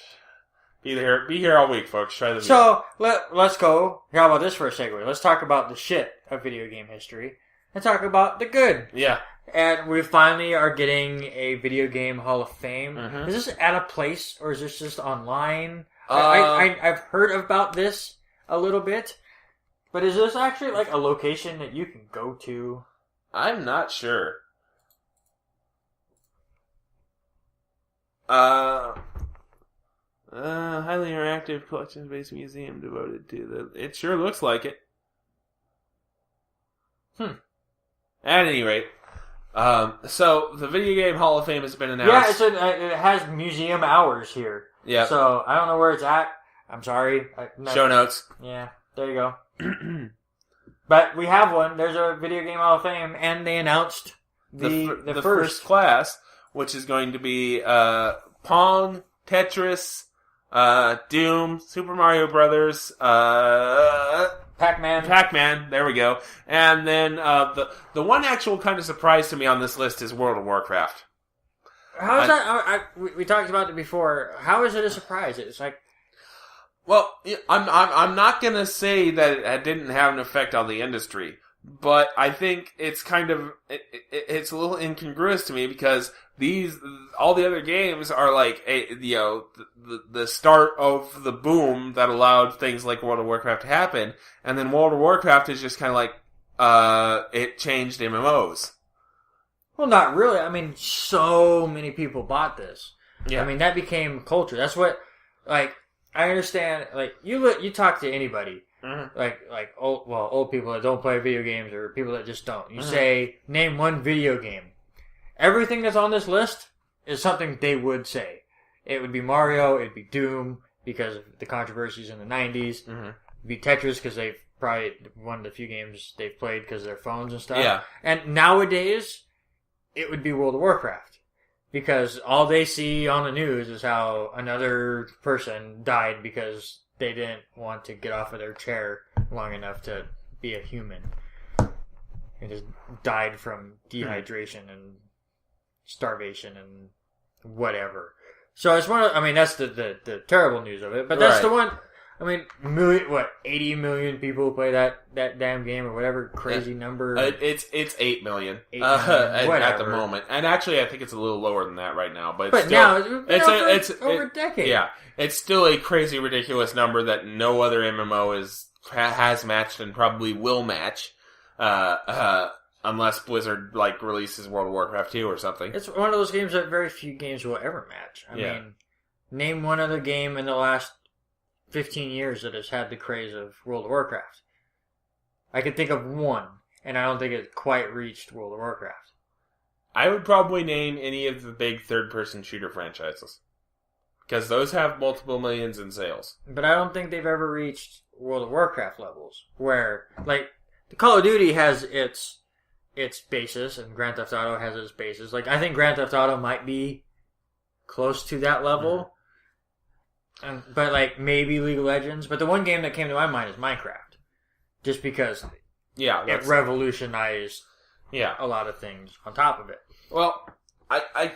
Be here all week, folks. Try the So, let's go. How about this for a segue? Let's talk about the shit of video game history and talk about the good. Yeah. And we finally are getting a video game Hall of Fame. Mm-hmm. Is this at a place or is this just online? I've heard about this a little bit, but is this actually like a location that you can go to? I'm not sure. Highly interactive collections-based museum devoted to the... It sure looks like it. At any rate, so the Video Game Hall of Fame has been announced. Yeah, it has museum hours here. Yeah. So, I don't know where it's at. I'm sorry. Show notes. Yeah, there you go. But we have one. There's a Video Game Hall of Fame, and they announced the first class, which is going to be Pong, Tetris, Doom, Super Mario Brothers, Pac-Man, there we go. And then the one actual kind of surprise to me on this list is World of Warcraft. How is that? We talked about it before. How is it a surprise? It's like... Well, I'm not gonna say that it didn't have an effect on the industry, but I think it's kind of it's a little incongruous to me because all the other games are like the start of the boom that allowed things like World of Warcraft to happen, and then World of Warcraft is just kind of like it changed MMOs. Well, not really. I mean, so many people bought this. Yeah. I mean, that became culture. That's what I understand. Like you talk to anybody, like old people that don't play video games or people that just don't. You say, name one video game. Everything that's on this list is something they would say. It would be Mario. It'd be Doom because of the controversies in the 90s. It'd be Tetris because they've probably one of the few games they've played because of their phones and stuff. Yeah. And nowadays, it would be World of Warcraft. Because all they see on the news is how another person died because they didn't want to get off of their chair long enough to be a human. They just died from dehydration and starvation and whatever. So it's that's the terrible news of it. But that's the one... 80 million people play that damn game or whatever crazy number. It's 8 million, 8 million at the moment, and actually I think it's a lot lower than that right now. But still, now it's over a decade. Yeah, it's still a crazy, ridiculous number that no other MMO has matched and probably will match, unless Blizzard releases World of Warcraft 2 or something. It's one of those games that very few games will ever match. I mean, name one other game in the last 15 years that has had the craze of World of Warcraft. I can think of one, and I don't think it quite reached World of Warcraft. I would probably name any of the big third-person shooter franchises. Because those have multiple millions in sales. But I don't think they've ever reached World of Warcraft levels, where, the Call of Duty has its basis, and Grand Theft Auto has its basis. I think Grand Theft Auto might be close to that level. But maybe League of Legends. But the one game that came to my mind is Minecraft, just because it revolutionized a lot of things on top of it. Well, I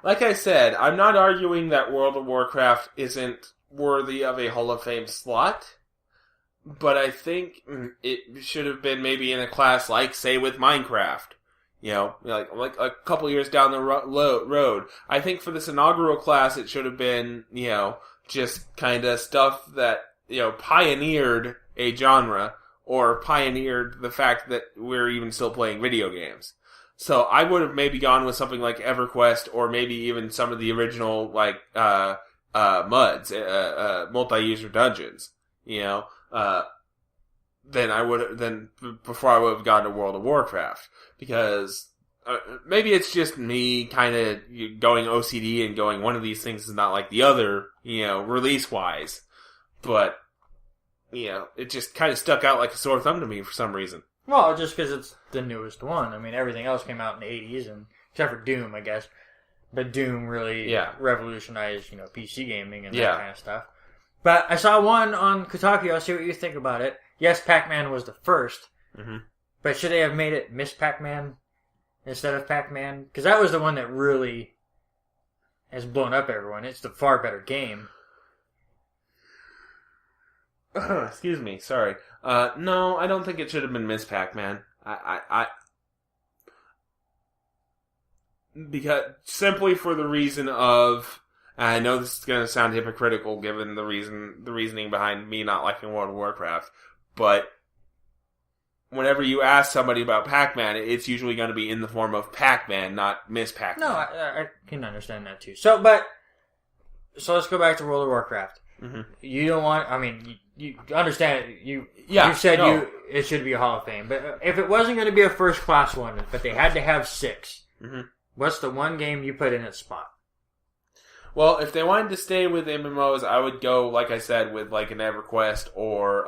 like I said, I'm not arguing that World of Warcraft isn't worthy of a Hall of Fame slot, but I think it should have been maybe in a class say with Minecraft. Like a couple years down the road. I think for this inaugural class, it should have been, just kind of stuff that, pioneered a genre or pioneered the fact that we're even still playing video games. So I would have maybe gone with something like EverQuest or maybe even some of the original, MUDs, multi-user dungeons, then before I would have gone to World of Warcraft. Because maybe it's just me kind of going OCD and going, one of these things is not like the other, release-wise. But it just kind of stuck out like a sore thumb to me for some reason. Well, just because it's the newest one. I mean, everything else came out in the 80s, and except for Doom, I guess. But Doom really revolutionized, PC gaming and that kind of stuff. But I saw one on Kotaku. I'll see what you think about it. Yes, Pac-Man was the first. Mm-hmm. But should they have made it Miss Pac-Man instead of Pac-Man? Because that was the one that really has blown up everyone. It's the far better game. Excuse me, sorry. No, I don't think it should have been Miss Pac-Man. Because simply for the reason of, I know this is going to sound hypocritical given the reasoning behind me not liking World of Warcraft, but whenever you ask somebody about Pac-Man, it's usually going to be in the form of Pac-Man, not Miss Pac-Man. No, I can understand that too. So let's go back to World of Warcraft. Mm-hmm. You don't want, you understand it. You said it should be a Hall of Fame, but if it wasn't going to be a first class one, but they had to have 6, what's the one game you put in its spot? Well, if they wanted to stay with MMOs, I would go, like I said, with like an EverQuest, or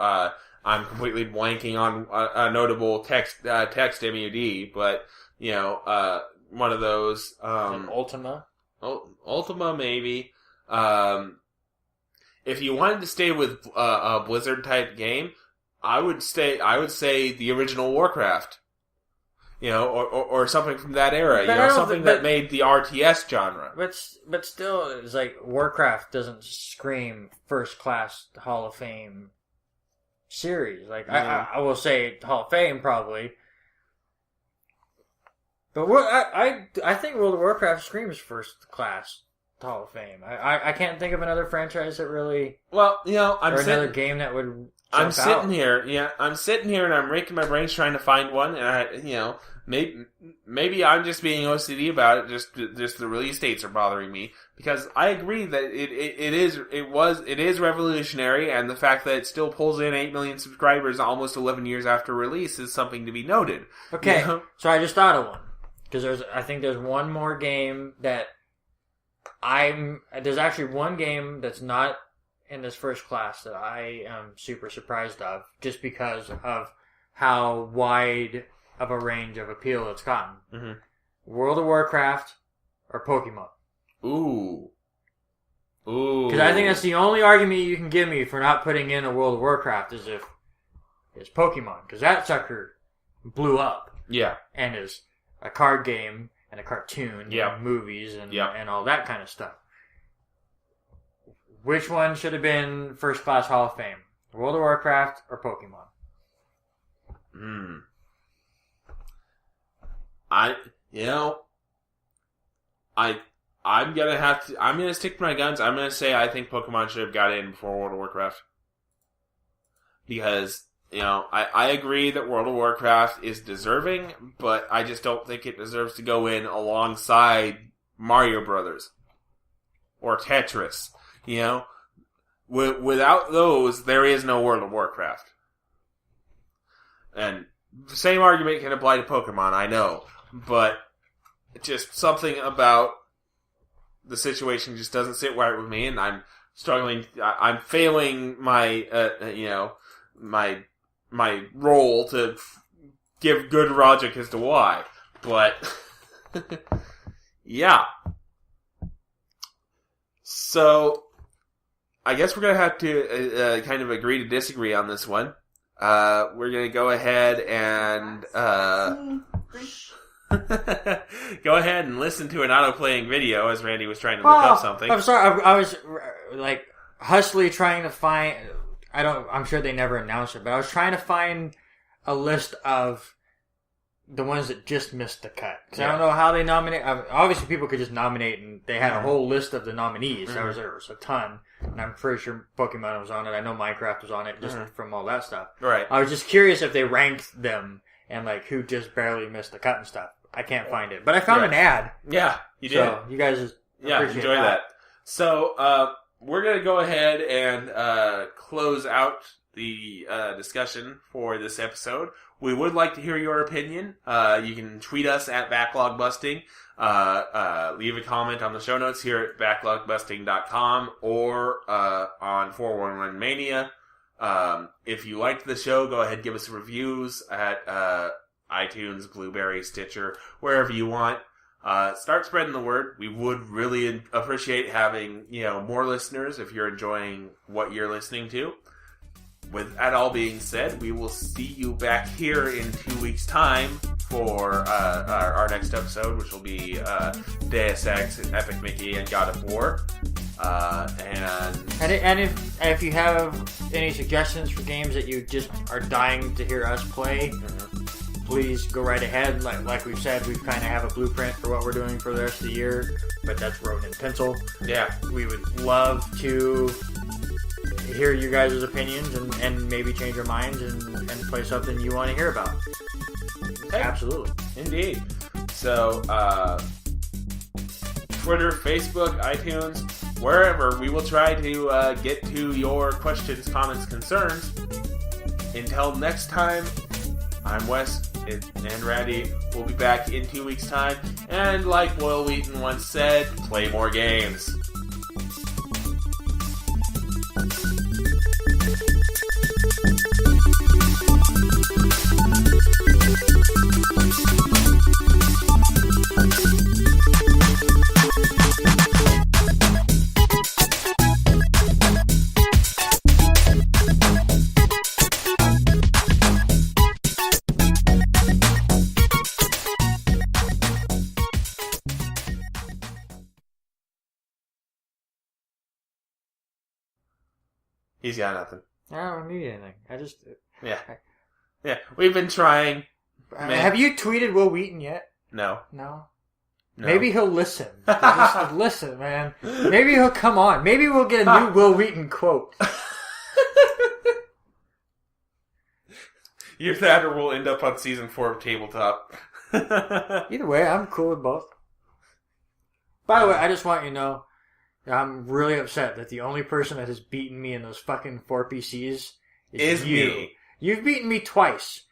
I'm completely blanking on a notable text MUD, but one of those. Like Ultima. Ultima, maybe. If you wanted to stay with a Blizzard type game, I would say the original Warcraft. Or something from that era. Something that made the RTS genre. But still, it's like Warcraft doesn't scream first class Hall of Fame series. Like I will say Hall of Fame probably. But I think World of Warcraft screams first class Hall of Fame. I can't think of another franchise that really. Well, another game that would. I'm sitting here and I'm raking my brains trying to find one, and maybe I'm just being OCD about it. Just the release dates are bothering me, because I agree that it is revolutionary, and the fact that it still pulls in 8 million subscribers almost 11 years after release is something to be noted. Okay, so I just thought of one, because I think there's one more game that there's actually one game that's not in this first class that I am super surprised of, just because of how wide of a range of appeal it's gotten. Mm-hmm. World of Warcraft or Pokemon. Ooh. Because I think that's the only argument you can give me for not putting in a World of Warcraft is if it's Pokemon, because that sucker blew up. Yeah. And is a card game and a cartoon and movies and all that kind of stuff. Which one should have been First Class Hall of Fame? World of Warcraft or Pokemon? I'm gonna stick to my guns. I'm gonna say I think Pokemon should have got in before World of Warcraft. Because, I agree that World of Warcraft is deserving, but I just don't think it deserves to go in alongside Mario Brothers. Or Tetris. Without those, there is no World of Warcraft. And the same argument can apply to Pokemon, I know. But just something about the situation just doesn't sit right with me, and I'm struggling. I'm failing my, my role to give good logic as to why. But, yeah. So, I guess we're going to have to kind of agree to disagree on this one. We're going to go ahead and go ahead and listen to an auto-playing video as Randy was trying to look up something. I'm sorry, I was like hustily trying to find. I'm sure they never announced it, but I was trying to find a list of the ones that just missed the cut. Because I don't know how they nominate. Obviously, people could just nominate, and they had a whole list of the nominees. Mm-hmm. There was a ton, and I'm pretty sure Pokemon was on it. I know Minecraft was on it, just from all that stuff. Right. I was just curious if they ranked them and like who just barely missed the cut and stuff. I can't find it, but I found an ad. Yeah, you did. So you guys just enjoy that. So we're gonna go ahead and close out the discussion for this episode. We would like to hear your opinion. You can tweet us at Backlog Busting. Leave a comment on the show notes here at backlogbusting.com or on 411 Mania. If you liked the show, go ahead and give us reviews at iTunes, Blueberry, Stitcher, wherever you want. Start spreading the word. We would really appreciate having, more listeners if you're enjoying what you're listening to. With that all being said, we will see you back here in 2 weeks' time for our next episode, which will be Deus Ex, Epic Mickey, and God of War. And if you have any suggestions for games that you just are dying to hear us play, please go right ahead. Like we've said, we kind of have a blueprint for what we're doing for the rest of the year, but that's written in pencil. Yeah. We would love to hear you guys' opinions and maybe change your minds and play something you want to hear about. Okay. Absolutely. Indeed. So, Twitter, Facebook, iTunes, wherever, we will try to get to your questions, comments, concerns. Until next time, I'm Wes, and Randy will be back in 2 weeks' time. And like Will Wheaton once said, play more games. He's got nothing. I don't need anything. Yeah, we've been trying. Have you tweeted Will Wheaton yet? No. Maybe he'll listen. Just listen, man. Maybe he'll come on. Maybe we'll get a new Will Wheaton quote. Either that or we'll end up on season 4 of Tabletop. Either way, I'm cool with both. By the way, I just want you to know, I'm really upset that the only person that has beaten me in those fucking 4 PCs is you. Me. You've beaten me twice.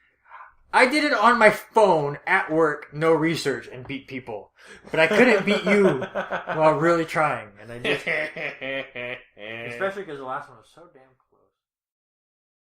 I did it on my phone at work, no research, and beat people. But I couldn't beat you while really trying. And I just... Especially because the last one was so damn close.